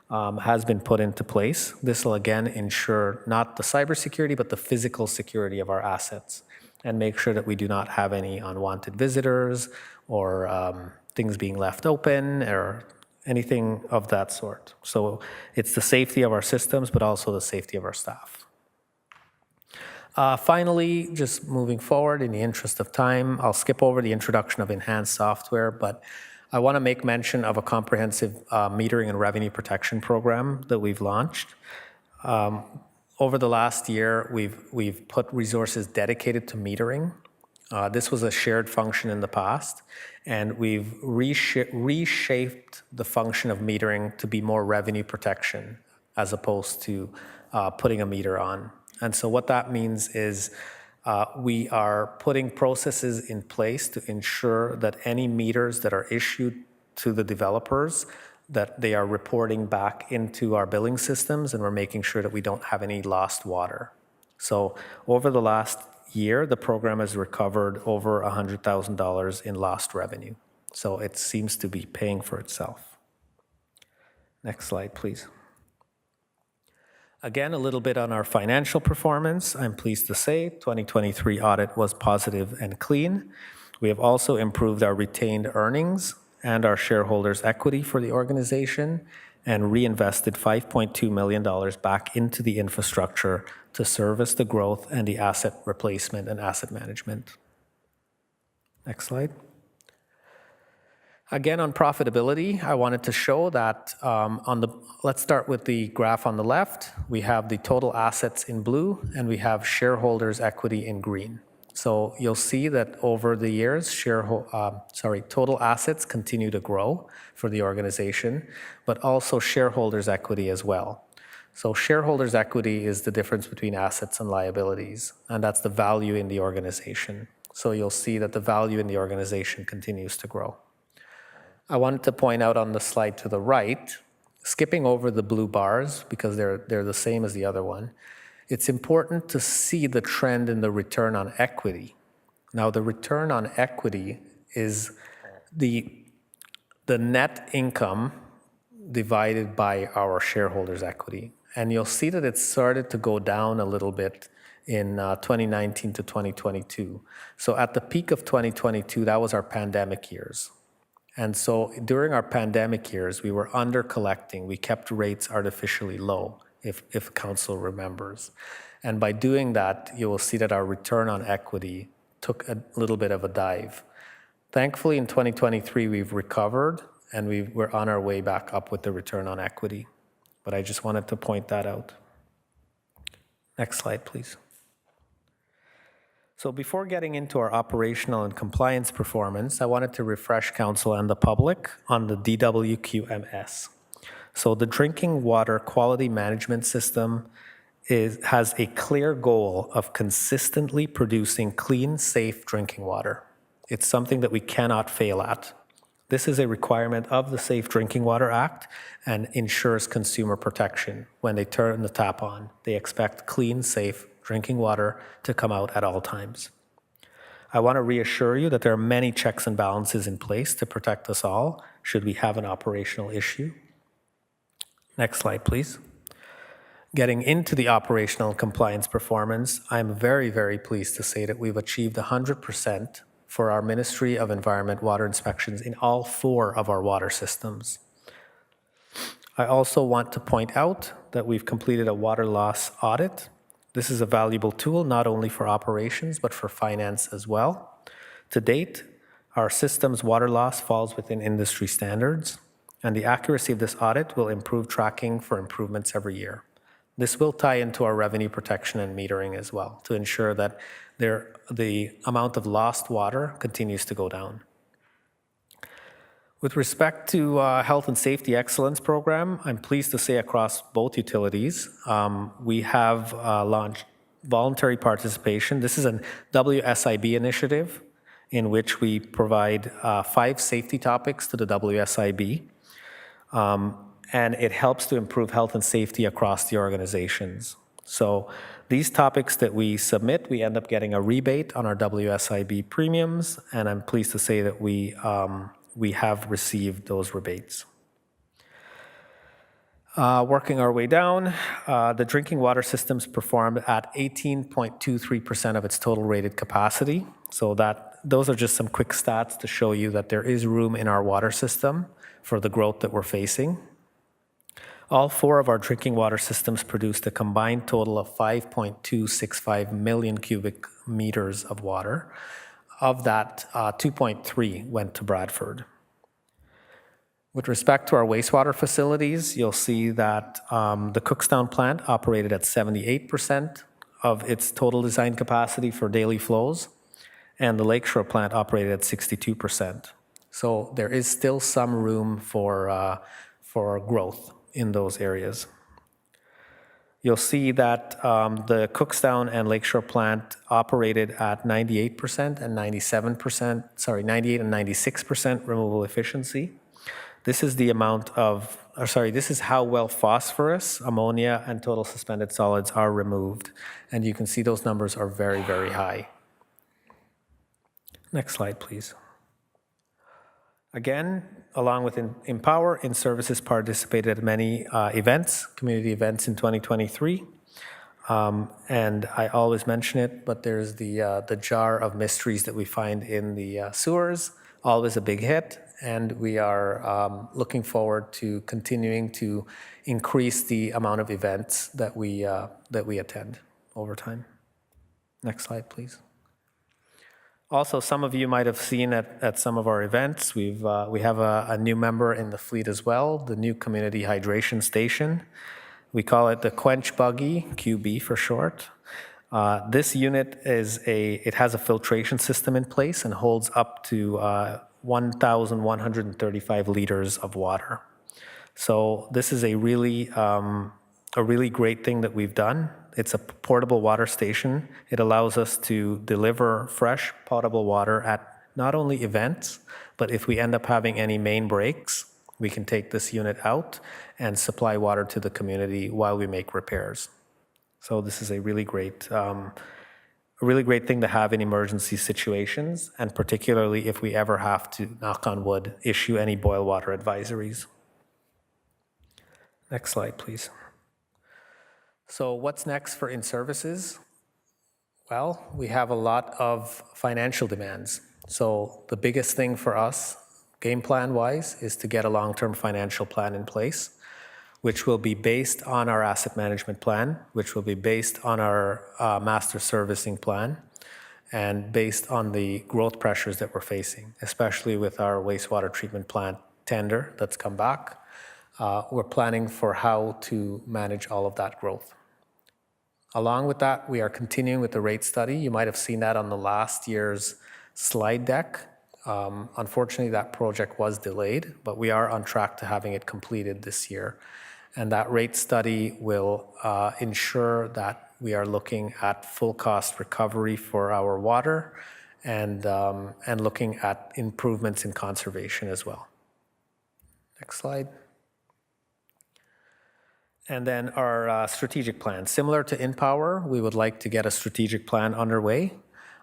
Speaker 6: has been put into place. This will again ensure not the cybersecurity, but the physical security of our assets and make sure that we do not have any unwanted visitors or things being left open or anything of that sort. So it's the safety of our systems, but also the safety of our staff. Finally, just moving forward in the interest of time, I'll skip over the introduction of enhanced software, but I want to make mention of a comprehensive metering and revenue protection program that we've launched. Over the last year, we've put resources dedicated to metering. This was a shared function in the past, and we've reshaped the function of metering to be more revenue protection as opposed to putting a meter on. And so what that means is we are putting processes in place to ensure that any meters that are issued to the developers, that they are reporting back into our billing systems, and we're making sure that we don't have any lost water. So over the last year, the program has recovered over $100,000 in lost revenue. So it seems to be paying for itself. Next slide, please. Again, a little bit on our financial performance. I'm pleased to say 2023 audit was positive and clean. We have also improved our retained earnings and our shareholders' equity for the organization and reinvested $5.2 million back into the infrastructure to service the growth and the asset replacement and asset management. Next slide. Again, on profitability, I wanted to show that let's start with the graph on the left. We have the total assets in blue, and we have shareholders' equity in green. So you'll see that over the years, total assets continue to grow for the organization, but also shareholders' equity as well. So shareholders' equity is the difference between assets and liabilities, and that's the value in the organization. So you'll see that the value in the organization continues to grow. I wanted to point out on the slide to the right, skipping over the blue bars because they're the same as the other one, it's important to see the trend in the return on equity. Now, the return on equity is the net income divided by our shareholders' equity. And you'll see that it started to go down a little bit in 2019 to 2022. So at the peak of 2022, that was our pandemic years. And so during our pandemic years, we were under collecting. We kept rates artificially low, if council remembers. And by doing that, you will see that our return on equity took a little bit of a dive. Thankfully, in 2023, we've recovered, and we're on our way back up with the return on equity. But I just wanted to point that out. Next slide, please. So before getting into our operational and compliance performance, I wanted to refresh council and the public on the DWQMS. So the Drinking Water Quality Management System has a clear goal of consistently producing clean, safe drinking water. It's something that we cannot fail at. This is a requirement of the Safe Drinking Water Act and ensures consumer protection. When they turn the tap on, they expect clean, safe drinking water to come out at all times. I want to reassure you that there are many checks and balances in place to protect us all should we have an operational issue. Next slide, please. Getting into the operational compliance performance, I'm very, very pleased to say that we've achieved 100% for our Ministry of Environment water inspections in all 4 of our water systems. I also want to point out that we've completed a water loss audit. This is a valuable tool not only for operations, but for finance as well. To date, our system's water loss falls within industry standards, and the accuracy of this audit will improve tracking for improvements every year. This will tie into our revenue protection and metering as well to ensure that the amount of lost water continues to go down. With respect to Health and Safety Excellence Program, I'm pleased to say across both utilities, we have launched voluntary participation. This is a WSIB initiative in which we provide 5 safety topics to the WSIB, and it helps to improve health and safety across the organizations. So these topics that we submit, we end up getting a rebate on our WSIB premiums, and I'm pleased to say that we have received those rebates. Working our way down, the drinking water systems performed at 18.23% of its total rated capacity. So those are just some quick stats to show you that there is room in our water system for the growth that we're facing. All 4 of our drinking water systems produced a combined total of 5.265 million cubic meters of water. Of that, 2.3 went to Bradford. With respect to our wastewater facilities, you'll see that the Cookstown plant operated at 78% of its total design capacity for daily flows, and the Lakeshore plant operated at 62%. So there is still some room for growth in those areas. You'll see that the Cookstown and Lakeshore plant operated at 98% and 98 and 96% removal efficiency. This is the amount of, this is how well phosphorus, ammonia, and total suspended solids are removed. And you can see those numbers are very, very high. Next slide, please. Again, along with InnPower, InnServices participated at many events, community events in 2023. And I always mention it, but there's the jar of mysteries that we find in the sewers, always a big hit. And we are looking forward to continuing to increase the amount of events that we attend over time. Next slide, please. Also, some of you might have seen at some of our events, we have a new member in the fleet as well, the new community hydration station. We call it the Quench Buggy, QB for short. This unit it has a filtration system in place and holds up to 1,135 liters of water. So this is a really great thing that we've done. It's a portable water station. It allows us to deliver fresh, potable water at not only events, but if we end up having any main breaks, we can take this unit out and supply water to the community while we make repairs. So this is a really great thing to have in emergency situations, and particularly if we ever have to, knock on wood, issue any boil water advisories. Next slide, please. So what's next for InnServices? Well, we have a lot of financial demands. So the biggest thing for us, game plan-wise, is to get a long-term financial plan in place, which will be based on our asset management plan, which will be based on our master servicing plan, and based on the growth pressures that we're facing, especially with our wastewater treatment plant tender that's come back. We're planning for how to manage all of that growth. Along with that, we are continuing with the rate study. You might have seen that on the last year's slide deck. Unfortunately, that project was delayed, but we are on track to having it completed this year. And that rate study will ensure that we are looking at full cost recovery for our water and looking at improvements in conservation as well. Next slide. And then our strategic plan. Similar to InnPower, we would like to get a strategic plan underway,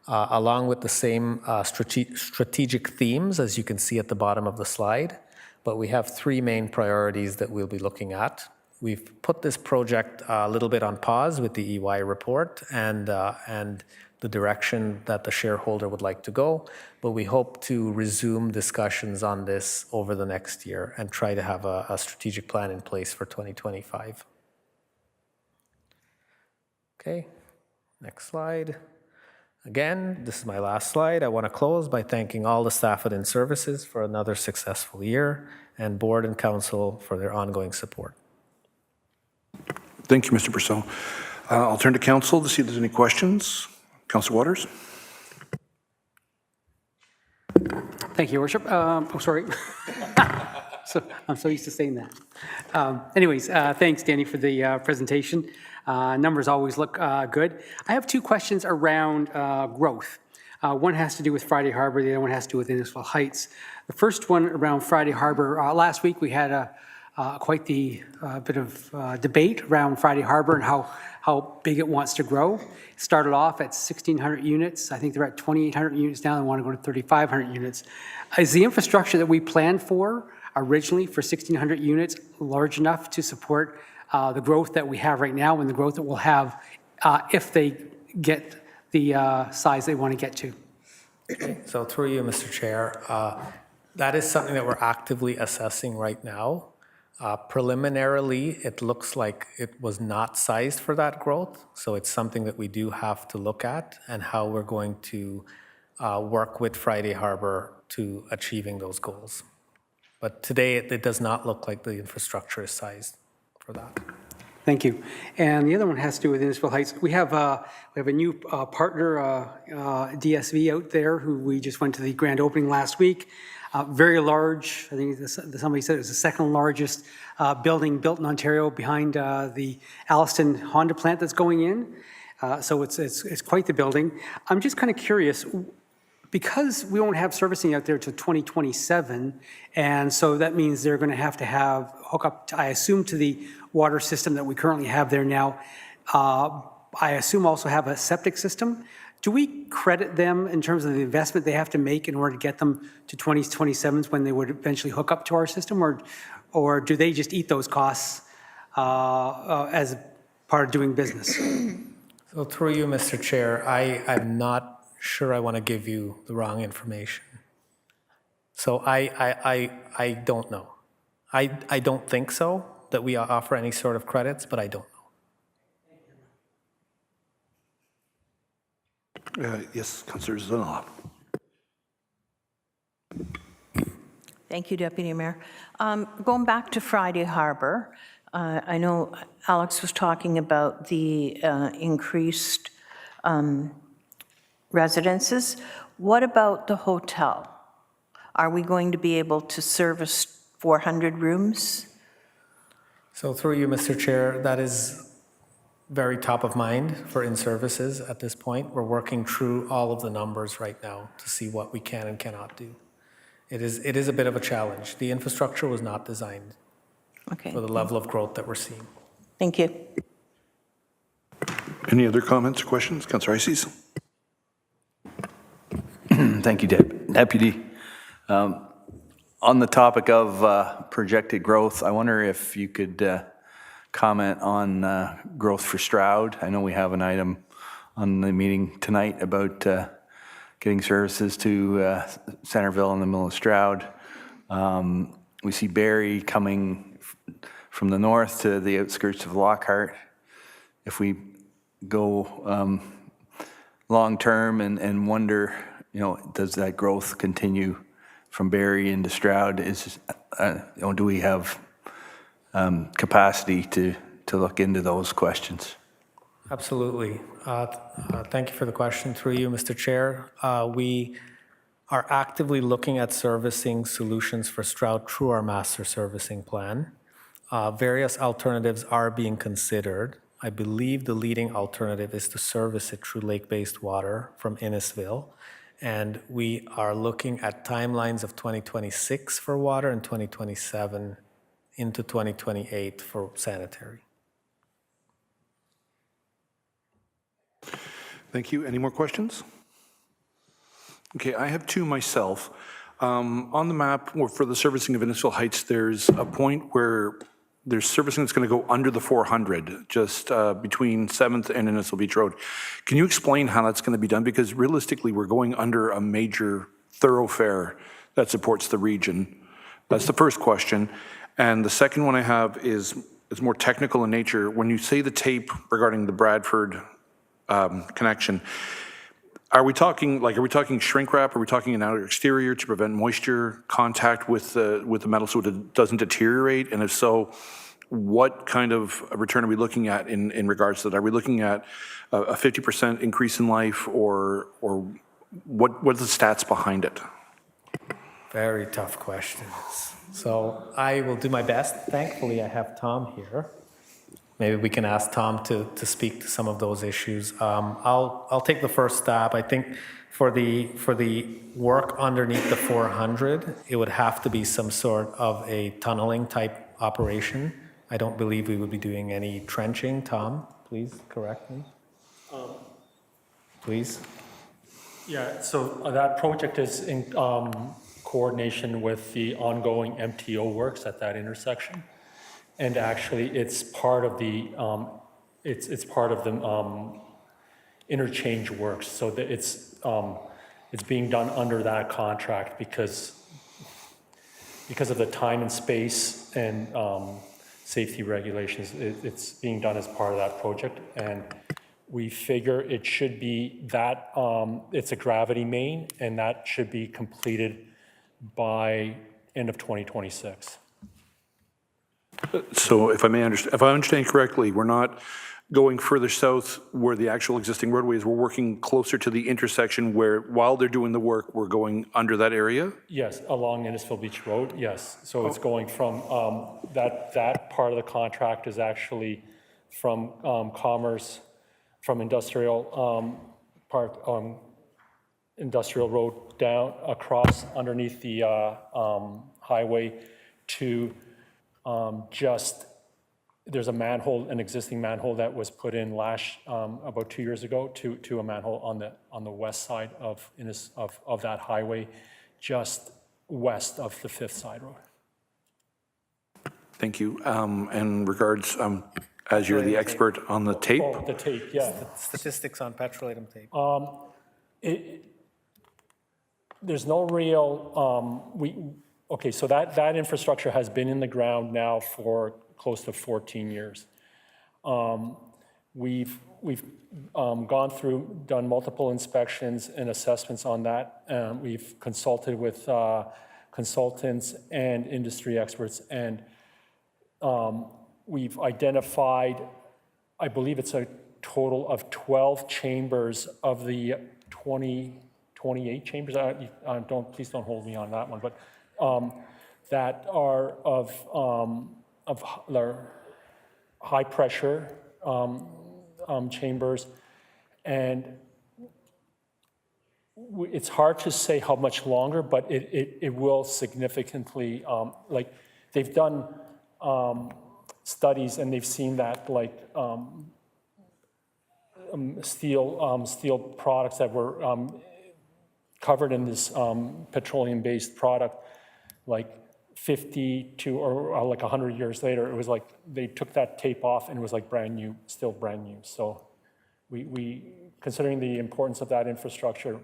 Speaker 6: along with the same strategic themes as you can see at the bottom of the slide. But we have 3 main priorities that we'll be looking at. we've put this project a little bit on pause with the EY report and the direction that the shareholder would like to go, but we hope to resume discussions on this over the next year and try to have a strategic plan in place for 2025. Okay, next slide. Again, this is my last slide. I want to close by thanking all the staff at InnServices for another successful year and board and council for their ongoing support.
Speaker 3: Thank you, Mr. Purcell. I'll turn to council to see if there's any questions. Councillor Waters?
Speaker 8: Thank you, Your Worship. Oh, sorry. I'm so used to saying that. Anyways, thanks, Danny, for the presentation. Numbers always look good. I have two questions around growth. One has to do with Friday Harbor, the other one has to do with Innisfil Heights. The first one around Friday Harbor, last week we had quite the bit of debate around Friday Harbor and how big it wants to grow. It started off at 1,600 units. I think they're at 2,800 units now. They want to go to 3,500 units. Is the infrastructure that we planned for originally for 1,600 units large enough to support the growth that we have right now and the growth that we'll have if they get the size they want to get to?
Speaker 6: So through you, Mr. Chair, that is something that we're actively assessing right now. Preliminarily, it looks like it was not sized for that growth, so it's something that we do have to look at and how we're going to work with Friday Harbor to achieving those goals. But today, it does not look like the infrastructure is sized for that.
Speaker 8: Thank you. And the other one has to do with Innisfil Heights. We have a new partner, DSV, out there, who we just went to the grand opening last week. Very large. I think somebody said it was the second largest building built in Ontario behind the Alliston Honda plant that's going in. So it's quite the building. I'm just kind of curious, because we won't have servicing out there till 2027, and so that means they're going to have hook up, I assume, to the water system that we currently have there now. I assume also have a septic system. Do we credit them in terms of the investment they have to make in order to get them to 2027s when they would eventually hook up to our system, or do they just eat those costs as part of doing business?
Speaker 6: So through you, Mr. Chair, I'm not sure I want to give you the wrong information. So I don't know. I don't think so, that we offer any sort of credits, but I don't know.
Speaker 3: Yes, Councillor Zanoff.
Speaker 9: Thank you, Deputy Mayor. Going back to Friday Harbor, I know Alex was talking about the increased residences. What about the hotel? Are we going to be able to service 400 rooms?
Speaker 6: So through you, Mr. Chair, that is very top of mind for InnServices at this point. We're working through all of the numbers right now to see what we can and cannot do. It is a bit of a challenge. The infrastructure was not designed for the level of growth that we're seeing.
Speaker 9: Thank you.
Speaker 3: Any other comments or questions? Councillor Ices?
Speaker 7: Thank you, Deputy. On the topic of projected growth, I wonder if you could comment on growth for Stroud. I know we have an item on the meeting tonight about getting services to Centerville and the middle of Stroud. We see Barrie coming from the north to the outskirts of Lockhart. If we go long-term and wonder, does that growth continue from Barrie into Stroud? Do we have capacity to look into those questions?
Speaker 6: Absolutely. Thank you for the question. Through you, Mr. Chair. We are actively looking at servicing solutions for Stroud through our master servicing plan. Various alternatives are being considered. I believe the leading alternative is to service it through lake-based water from Innisfil. And we are looking at timelines of 2026 for water and 2027 into 2028 for sanitary.
Speaker 3: Thank you. Any more questions? Okay, I have two myself. On the map for the servicing of Innisfil Heights, there's a point where there's servicing that's going to go under the 400, just between 7th and Innisfil Beach Road. Can you explain how that's going to be done? Because realistically, we're going under a major thoroughfare that supports the region. That's the first question. And the second one I have is more technical in nature. When you say the tape regarding the Bradford connection, are we talking shrink wrap? Are we talking an outer exterior to prevent moisture contact with the metal so it doesn't deteriorate? And if so, what kind of return are we looking at in regards to that? Are we looking at a 50% increase in life, or what are the stats behind it?
Speaker 6: Very tough questions. So I will do my best. Thankfully, I have Tom here. Maybe we can ask Tom to speak to some of those issues. I'll take the first stab. I think for the work underneath the 400, it would have to be some sort of a tunneling type operation. I don't believe we would be doing any trenching. Tom, please correct me. Please.
Speaker 10: Yeah, so that project is in coordination with the ongoing MTO works at that intersection. And actually, it's part of the interchange works. So that it's being done under that contract because of the time and space and safety regulations. It's being done as part of that project, and we figure it should be that it's a gravity main, and that should be completed by end of 2026.
Speaker 3: So if I understand correctly, we're not going further south where the actual existing roadway is. We're working closer to the intersection where, while they're doing the work, we're going under that area?
Speaker 10: Yes, along Innisfil Beach Road, yes. So it's going from, that part of the contract is actually from Commerce, from Industrial Industrial Road down across underneath the highway to there's a manhole, an existing manhole that was put in about 2 years ago to a manhole on the west side of that highway, just west of the Fifth Side Road.
Speaker 3: Thank you. And regards, as you're the expert on the tape.
Speaker 10: Oh, the tape, yeah.
Speaker 6: Statistics on petroleum tape.
Speaker 10: There's no real, okay, so that infrastructure has been in the ground now for close to 14 years. We've gone through, done multiple inspections and assessments on that. We've consulted with consultants and industry experts, and we've identified, I believe it's a total of 12 chambers of the 28 chambers. Please don't hold me on that one, but that are of high pressure chambers, and it's hard to say how much longer, but it will significantly, like they've done studies and they've seen that like steel products that were covered in this petroleum-based product, like 50 to or like 100 years later, it was like they took that tape off and it was like brand new, still brand new. So we considering the importance of that infrastructure,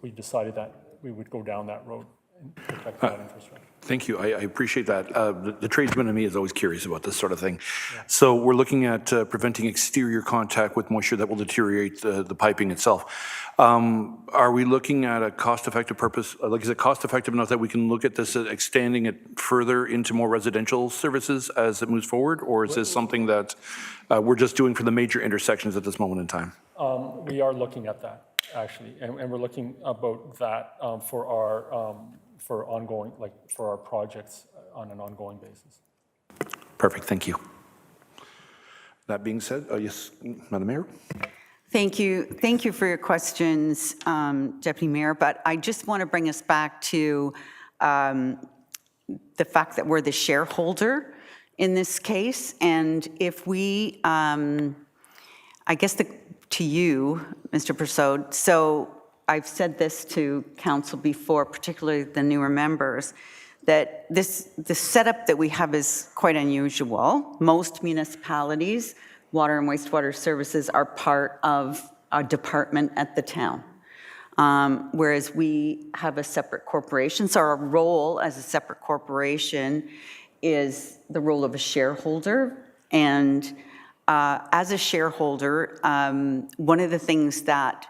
Speaker 10: we decided that we would go down that road and protect that infrastructure.
Speaker 3: Thank you. I appreciate that. The tradesman in me is always curious about this sort of thing. Yeah. So we're looking at preventing exterior contact with moisture that will deteriorate the piping itself. Are we looking at a cost-effective purpose? Like, is it cost-effective enough that we can look at this, extending it further into more residential services as it moves forward? Or is this something that we're just doing for the major intersections at this moment in time?
Speaker 10: We are looking at that, actually. And we're looking about that for our ongoing, like for our projects on an ongoing basis.
Speaker 3: Perfect, thank you. That being said, yes, Madam Mayor?
Speaker 1: Thank you for your questions, Deputy Mayor, but I just want to bring us back to the fact that we're the shareholder in this case, and if we, I guess to you, Mr. Persaud, so I've said this to council before, particularly the newer members, that the setup that we have is quite unusual. Most municipalities, water and wastewater services are part of a department at the town. Whereas we have a separate corporation. So our role as a separate corporation is the role of a shareholder. And as a shareholder, one of the things that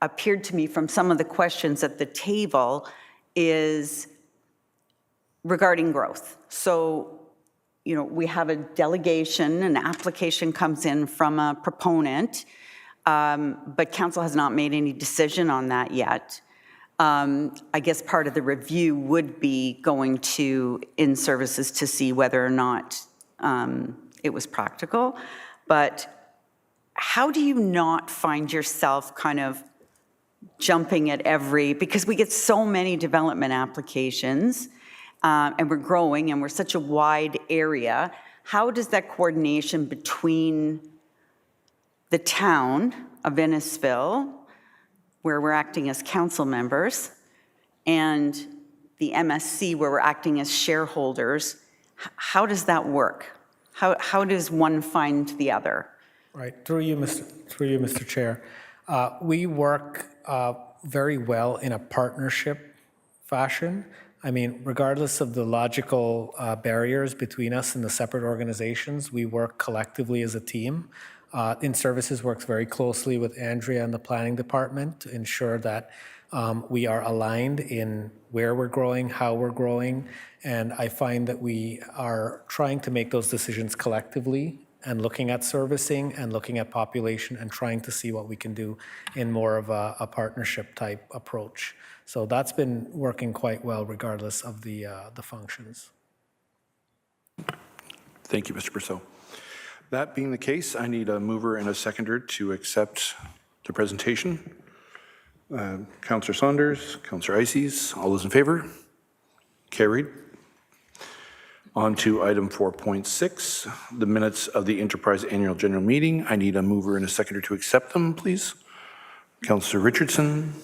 Speaker 1: appeared to me from some of the questions at the table is regarding growth. So, you know, we have a delegation, an application comes in from a proponent, but council has not made any decision on that yet. I guess part of the review would be going to InnServices to see whether or not it was practical. But how do you not find yourself kind of jumping at because we get so many development applications, and we're growing and we're such a wide area. How does that coordination between the town of Innisfil, where we're acting as council members, and the MSC, where we're acting as shareholders, how does that work? How does one find the other?
Speaker 6: Right, through you, Mr. Chair. We work very well in a partnership fashion. I mean, regardless of the logical barriers between us and the separate organizations, we work collectively as a team. InnServices works very closely with Andrea and the planning department to ensure that we are aligned in where we're growing, how we're growing, and I find that we are trying to make those decisions collectively and looking at servicing and looking at population and trying to see what we can do in more of a partnership type approach. So that's been working quite well regardless of the functions.
Speaker 3: Thank you, Mr. Brousseau. That being the case, I need a mover and a seconder to accept the presentation. Councillor Saunders, Councillor Ices, all those in favor? Carried. On to item 4.6, the minutes of the Enterprise Annual General Meeting. I need a mover and a seconder to accept them, please. Councillor Richardson,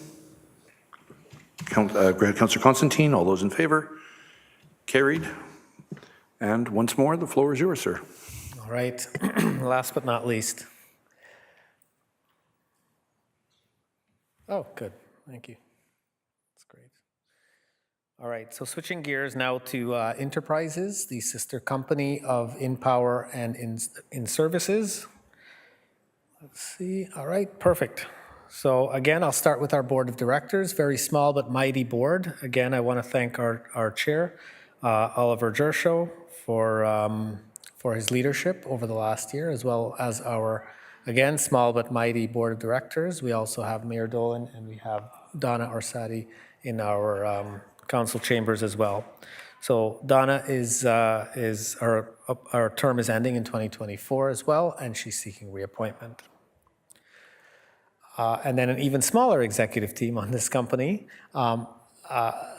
Speaker 3: Councillor Constantine, all those in favor? Carried. And once more, the floor is yours, sir.
Speaker 6: All right, last but not least. Oh, good, thank you. That's great. All right, so switching gears now to InnTerprises, the sister company of InnPower and InnServices. Let's see, all right, perfect. So again, I'll start with our board of directors, very small but mighty board. Again, I want to thank our chair, Oliver Gershow, for his leadership over the last year, as well as our, again, small but mighty board of directors. We also have Mayor Dolan and we have Donna Orsatti in our council chambers as well. So Donna our term is ending in 2024 as well, and she's seeking reappointment. And then an even smaller executive team on this company.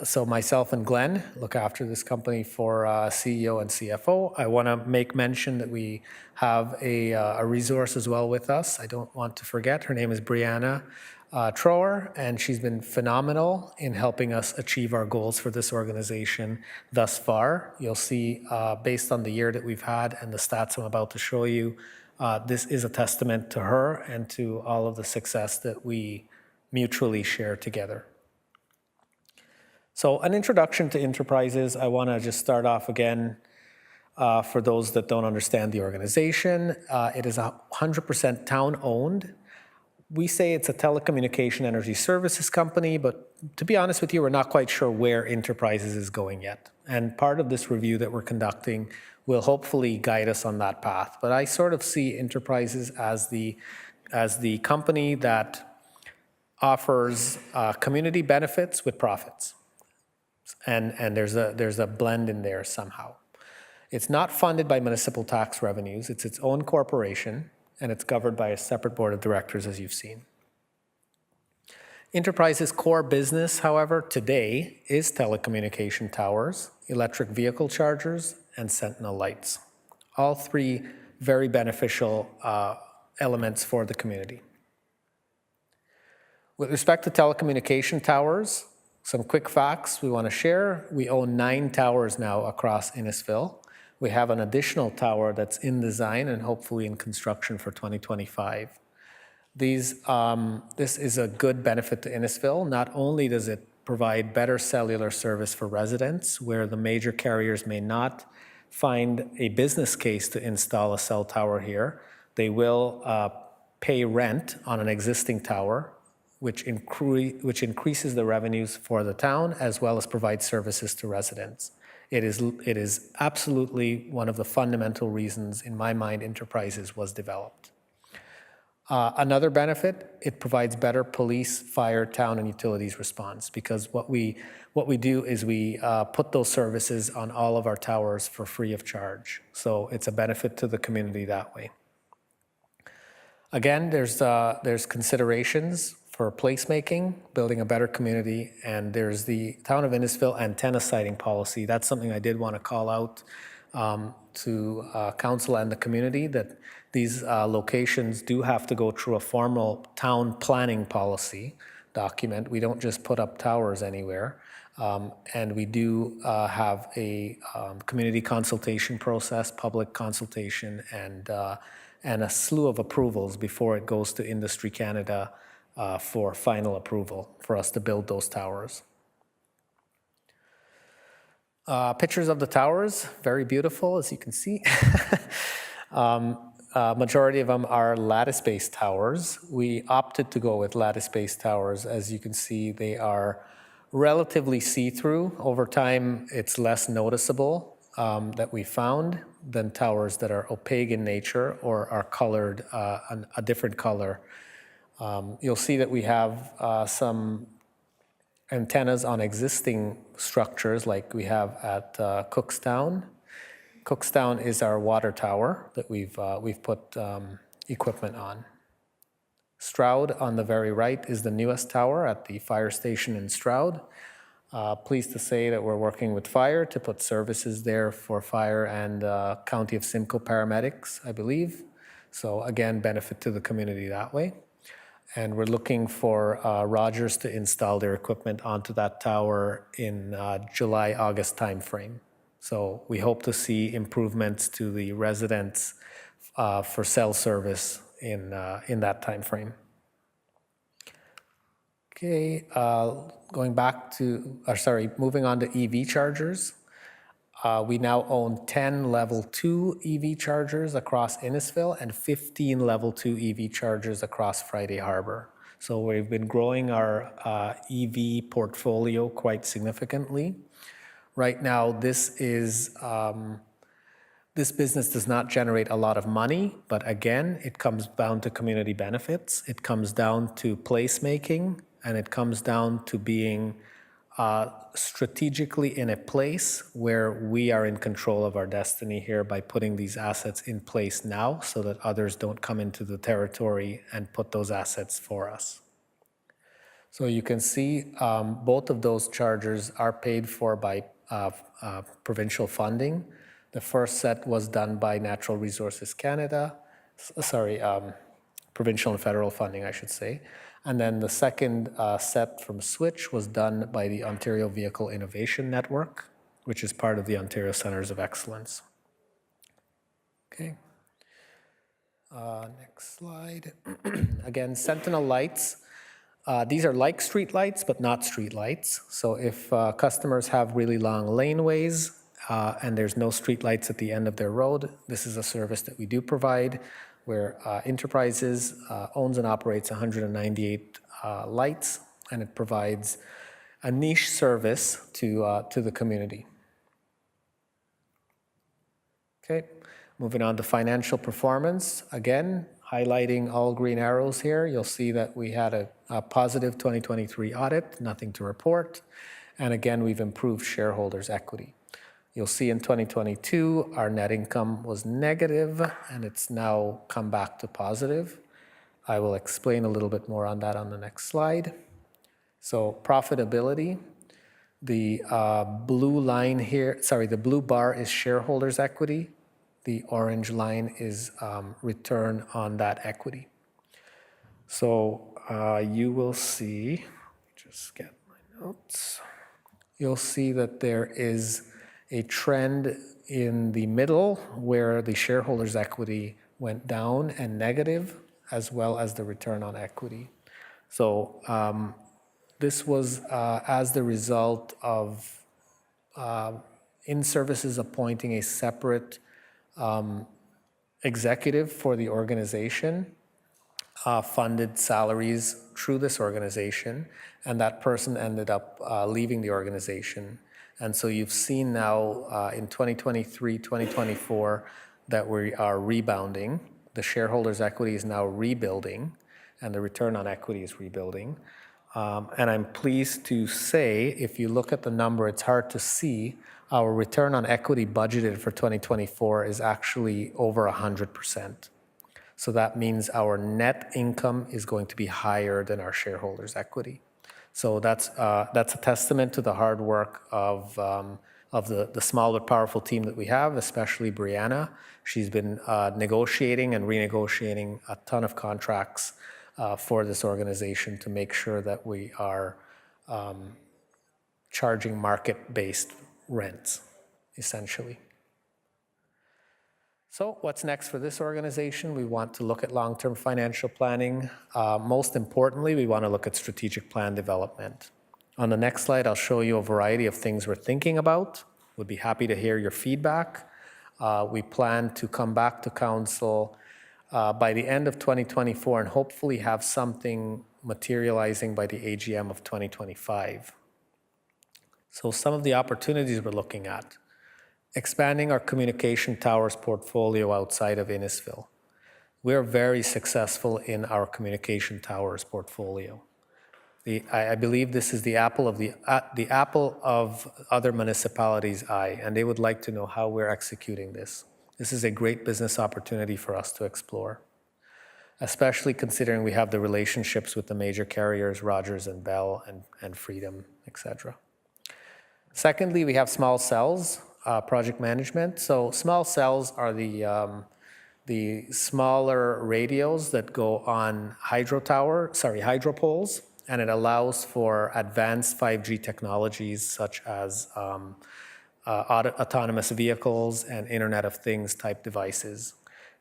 Speaker 6: So myself and Glenn look after this company for CEO and CFO. I want to make mention that we have a resource as well with us. I don't want to forget. Her name is Brianna Trower, and she's been phenomenal in helping us achieve our goals for this organization thus far. You'll see, based on the year that we've had and the stats I'm about to show you, this is a testament to her and to all of the success that we mutually share together. So an introduction to InnTerprises. I want to just start off again for those that don't understand the organization. It is 100% town-owned. We say it's a telecommunication energy services company, but to be honest with you, we're not quite sure where InnTerprises is going yet. And part of this review that we're conducting will hopefully guide us on that path. But I sort of see InnTerprises as the company that offers community benefits with profits. And there's a blend in there somehow. It's not funded by municipal tax revenues. It's its own corporation, and it's governed by a separate board of directors, as you've seen. InnTerprises' core business, however, today is telecommunication towers, electric vehicle chargers, and Sentinel lights. All three very beneficial elements for the community. With respect to telecommunication towers, Some quick facts we want to share. We own 9 towers now across Innisfil. We have an additional tower that's in design and hopefully in construction for 2025. This is a good benefit to Innisfil. Not only does it provide better cellular service for residents where the major carriers may not find a business case to install a cell tower here, they will pay rent on an existing tower, which increases the revenues for the town as well as provides services to residents. It is absolutely one of the fundamental reasons, in my mind, InnTerprises was developed. Another benefit, it provides better police, fire, town, and utilities response, because what we do is we put those services on all of our towers for free of charge. So it's a benefit to the community that way. Again, there's considerations for placemaking, building a better community, and there's the Town of Innisfil antenna siting policy. That's something I did want to call out to council and the community, that these locations do have to go through a formal town planning policy document. We don't just put up towers anywhere. And we do have a community consultation process, public consultation, and a slew of approvals before it goes to Industry Canada for final approval for us to build those towers. Pictures of the towers, very beautiful, as you can see. Majority of them are lattice-based towers. We opted to go with lattice-based towers. As you can see, they are relatively see-through. Over time, it's less noticeable that we found than towers that are opaque in nature or are colored a different color. You'll see that we have some antennas on existing structures like we have at Cookstown. Cookstown is our water tower that we've put equipment on. Stroud on the very right is the newest tower at the fire station in Stroud. Pleased to say that we're working with fire to put services there for fire and County of Simcoe paramedics, I believe. So again, benefit to the community that way. And we're looking for Rogers to install their equipment onto that tower in July, August timeframe. So we hope to see improvements to the residents for cell service in that timeframe. Okay, moving on to EV chargers. We now own 10 level 2 EV chargers across Innisfil and 15 level 2 EV chargers across Friday Harbor. So we've been growing our EV portfolio quite significantly. Right now, this business does not generate a lot of money, but again, it comes down to community benefits. It comes down to placemaking, and it comes down to being strategically in a place where we are in control of our destiny here by putting these assets in place now so that others don't come into the territory and put those assets for us. So you can see both of those chargers are paid for by provincial funding. The first set was done by Natural Resources Canada, provincial and federal funding, I should say. And then the second set from Switch was done by the Ontario Vehicle Innovation Network, which is part of the Ontario Centers of Excellence. Okay. Next slide. Again, Sentinel lights. These are like street lights, but not street lights. So if customers have really long laneways and there's no street lights at the end of their road, this is a service that we do provide, where InnTerprises owns and operates 198 lights, and it provides a niche service to the community. Okay, moving on to financial performance. Again, highlighting all green arrows here, you'll see that we had a positive 2023 audit, nothing to report. And again, we've improved shareholders' equity. You'll see in 2022, our net income was negative, and it's now come back to positive. I will explain a little bit more on that on the next slide. So profitability, the blue line here, the blue bar is shareholders' equity. The orange line is return on that equity. So you will see, just get my you'll see that there is a trend in the middle where the shareholders' equity went down and negative, as well as the return on equity. So this was as the result of InnServices appointing a separate executive for the organization, funded salaries through this organization, and that person ended up leaving the organization. And so you've seen now in 2023, 2024, that we are rebounding. The shareholders' equity is now rebuilding, and the return on equity is rebuilding. And I'm pleased to say, if you look at the number, it's hard to see, our return on equity budgeted for 2024 is actually over 100%. So that means our net income is going to be higher than our shareholders' equity. So that's a testament to the hard work of the small but powerful team that we have, especially Brianna. She's been negotiating and renegotiating a ton of contracts for this organization to make sure that we are charging market-based rents, essentially. So what's next for this organization? We want to look at long-term financial planning. Most importantly, we want to look at strategic plan development. On the next slide, I'll show you a variety of things we're thinking about. Would be happy to hear your feedback. We plan to come back to council by the end of 2024 and hopefully have something materializing by the AGM of 2025. So some of the opportunities we're looking at: expanding our communication towers portfolio outside of Innisfil. We're very successful in our communication towers portfolio. I believe this is the apple of other municipalities' eye, and they would like to know how we're executing this. This is a great business opportunity for us to explore, especially considering we have the relationships with the major carriers, Rogers and Bell and Freedom, etc. Secondly, we have small cells. Project management. So small cells are the smaller radios that go on hydro poles, and it allows for advanced 5G technologies such as autonomous vehicles and Internet of Things type devices.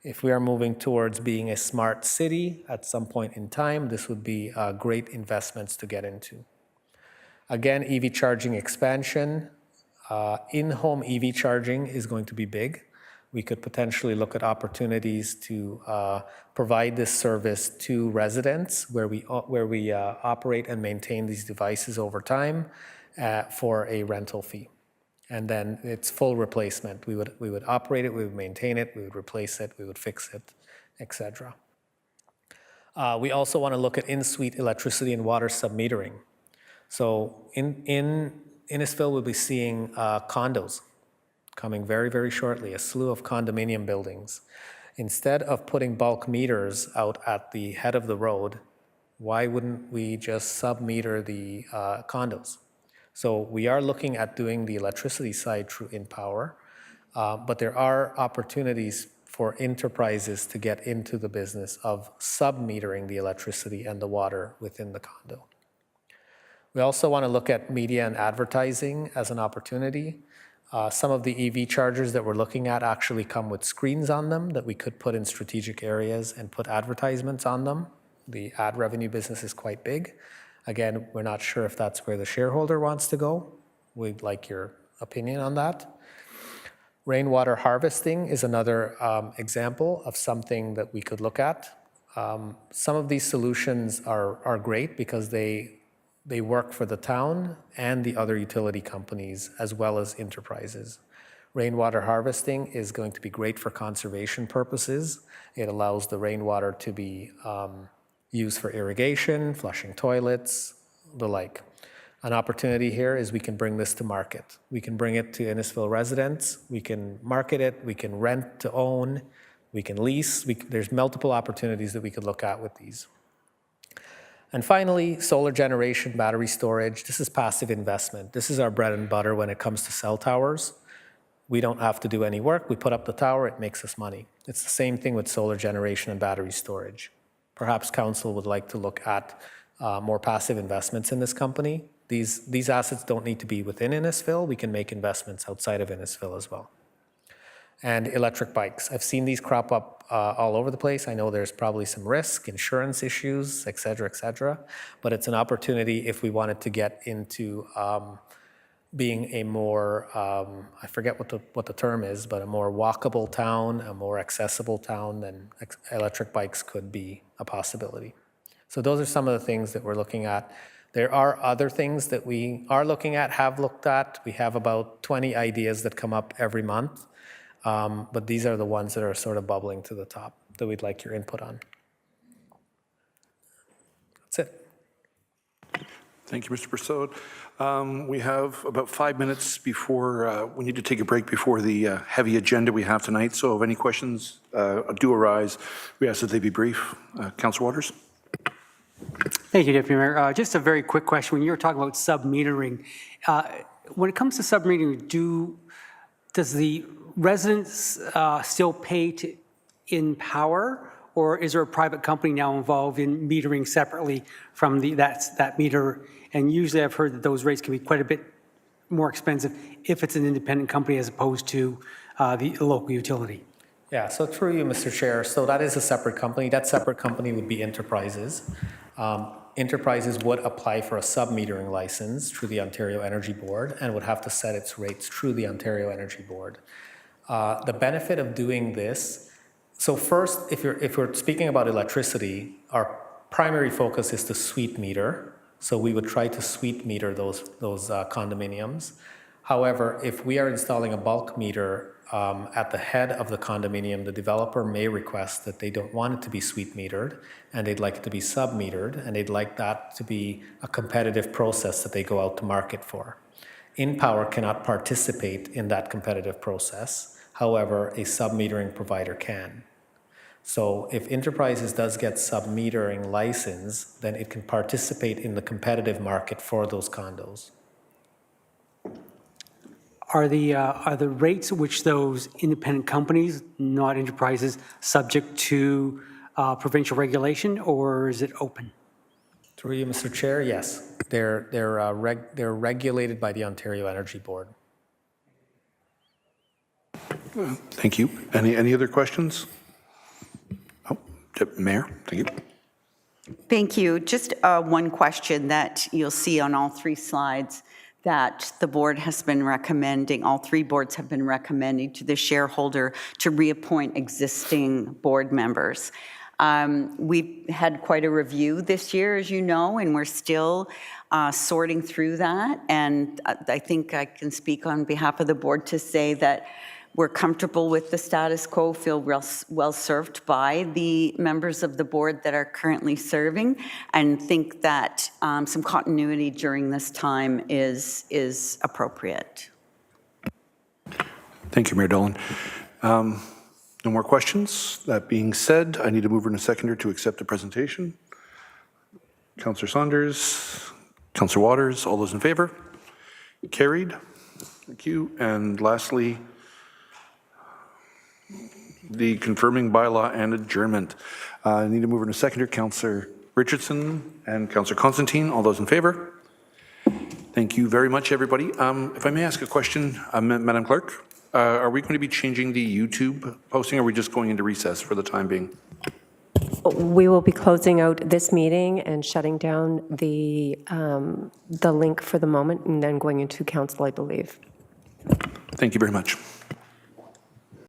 Speaker 6: If we are moving towards being a smart city at some point in time, this would be great investments to get into. Again, EV charging expansion. In-home EV charging is going to be big. We could potentially look at opportunities to provide this service to residents where we operate and maintain these devices over time for a rental fee. And then it's full replacement. We would operate it, we would maintain it, we would replace it, we would fix it, etc. We also want to look at in-suite electricity and water submetering. So in Innisfil, we'll be seeing condos coming very, very shortly, a slew of condominium buildings. Instead of putting bulk meters out at the head of the road, why wouldn't we just sub-meter the condos? So we are looking at doing the electricity side through InnPower, but there are opportunities for InnTerprises to get into the business of sub-metering the electricity and the water within the condo. We also want to look at media and advertising as an opportunity. Some of the EV chargers that we're looking at actually come with screens on them that we could put in strategic areas and put advertisements on them. The ad revenue business is quite big. Again, we're not sure if that's where the shareholder wants to go. We'd like your opinion on that. Rainwater harvesting is another example of something that we could look at. Some of these solutions are great because they work for the town and the other utility companies as well as InnTerprises. Rainwater harvesting is going to be great for conservation purposes. It allows the rainwater to be used for irrigation, flushing toilets, the like. An opportunity here is we can bring this to market. We can bring it to Innisfil residents. We can market it. We can rent to own. We can lease. There's multiple opportunities that we could look at with these. And finally, solar generation, battery storage. This is passive investment. This is our bread and butter when it comes to cell towers. We don't have to do any work. We put up the tower, it makes us money. It's the same thing with solar generation and battery storage. Perhaps council would like to look at more passive investments in this company. These assets don't need to be within Innisfil. We can make investments outside of Innisfil as well. And electric bikes. I've seen these crop up all over the place. I know there's probably some risk, insurance issues, et cetera, but it's an opportunity if we wanted to get into being a more, I forget what the term is, but a more walkable town, a more accessible town, then electric bikes could be a possibility. So those are some of the things that we're looking at. There are other things that we are looking at, have looked at. We have about 20 ideas that come up every month. But these are the ones that are sort of bubbling to the top that we'd like your input on. That's it.
Speaker 3: Thank you, Mr. Persaud. We have about 5 minutes before, we need to take a break before the heavy agenda we have tonight. So if any questions do arise, we ask that they be brief. Councillor Waters?
Speaker 8: Thank you, Deputy Mayor. Just a very quick question. When you were talking about sub-metering, when it comes to sub-metering, does the residents still pay to InnPower, or is there a private company now involved in metering separately from that meter? And usually I've heard that those rates can be quite a bit more expensive if it's an independent company as opposed to the local utility.
Speaker 6: Yeah, so through you, Mr. Chair, so that is a separate company. That separate company would be InnTerprises. InnTerprises would apply for a sub-metering license through the Ontario Energy Board and would have to set its rates through the Ontario Energy Board. The benefit of doing this, so first, if we're speaking about electricity, our primary focus is to suite meter. So we would try to suite meter those condominiums. However, if we are installing a bulk meter at the head of the condominium, the developer may request that they don't want it to be suite metered and they'd like it to be sub-metered, and they'd like that to be a competitive process that they go out to market for. InnPower cannot participate in that competitive process. However, a sub-metering provider can. So if InnTerprises does get sub-metering license, then it can participate in the competitive market for those condos.
Speaker 8: Are the rates which those independent companies, not enterprises, subject to provincial regulation, or is it open?
Speaker 6: Through you, Mr. Chair, yes. They're regulated by the Ontario Energy Board.
Speaker 3: Thank you. Any other questions? Oh, Mayor, thank you.
Speaker 1: Thank you. Just one question that you'll see on all three slides that the board has been recommending, all three boards have been recommending to the shareholder to reappoint existing board members. We've had quite a review this year, as you know, and we're still sorting through that. And I think I can speak on behalf of the board to say that we're comfortable with the status quo, feel well served by the members of the board that are currently serving, and think that some continuity during this time is appropriate.
Speaker 3: Thank you, Mayor Dolan. No more questions. That being said, I need a mover and a seconder to accept the presentation. Councillor Saunders, Councillor Waters, all those in favor? Carried. Thank you. And lastly, the confirming bylaw and adjournment. I need a mover and a seconder. Councillor Richardson and Councillor Constantine, all those in favor? Thank you very much, everybody. If I may ask a question, Madam Clerk, are we going to be changing the YouTube posting, or are we just going into recess for the time being?
Speaker 4: We will be closing out this meeting and shutting down the link for the moment, and then going into council, I believe.
Speaker 3: Thank you very much.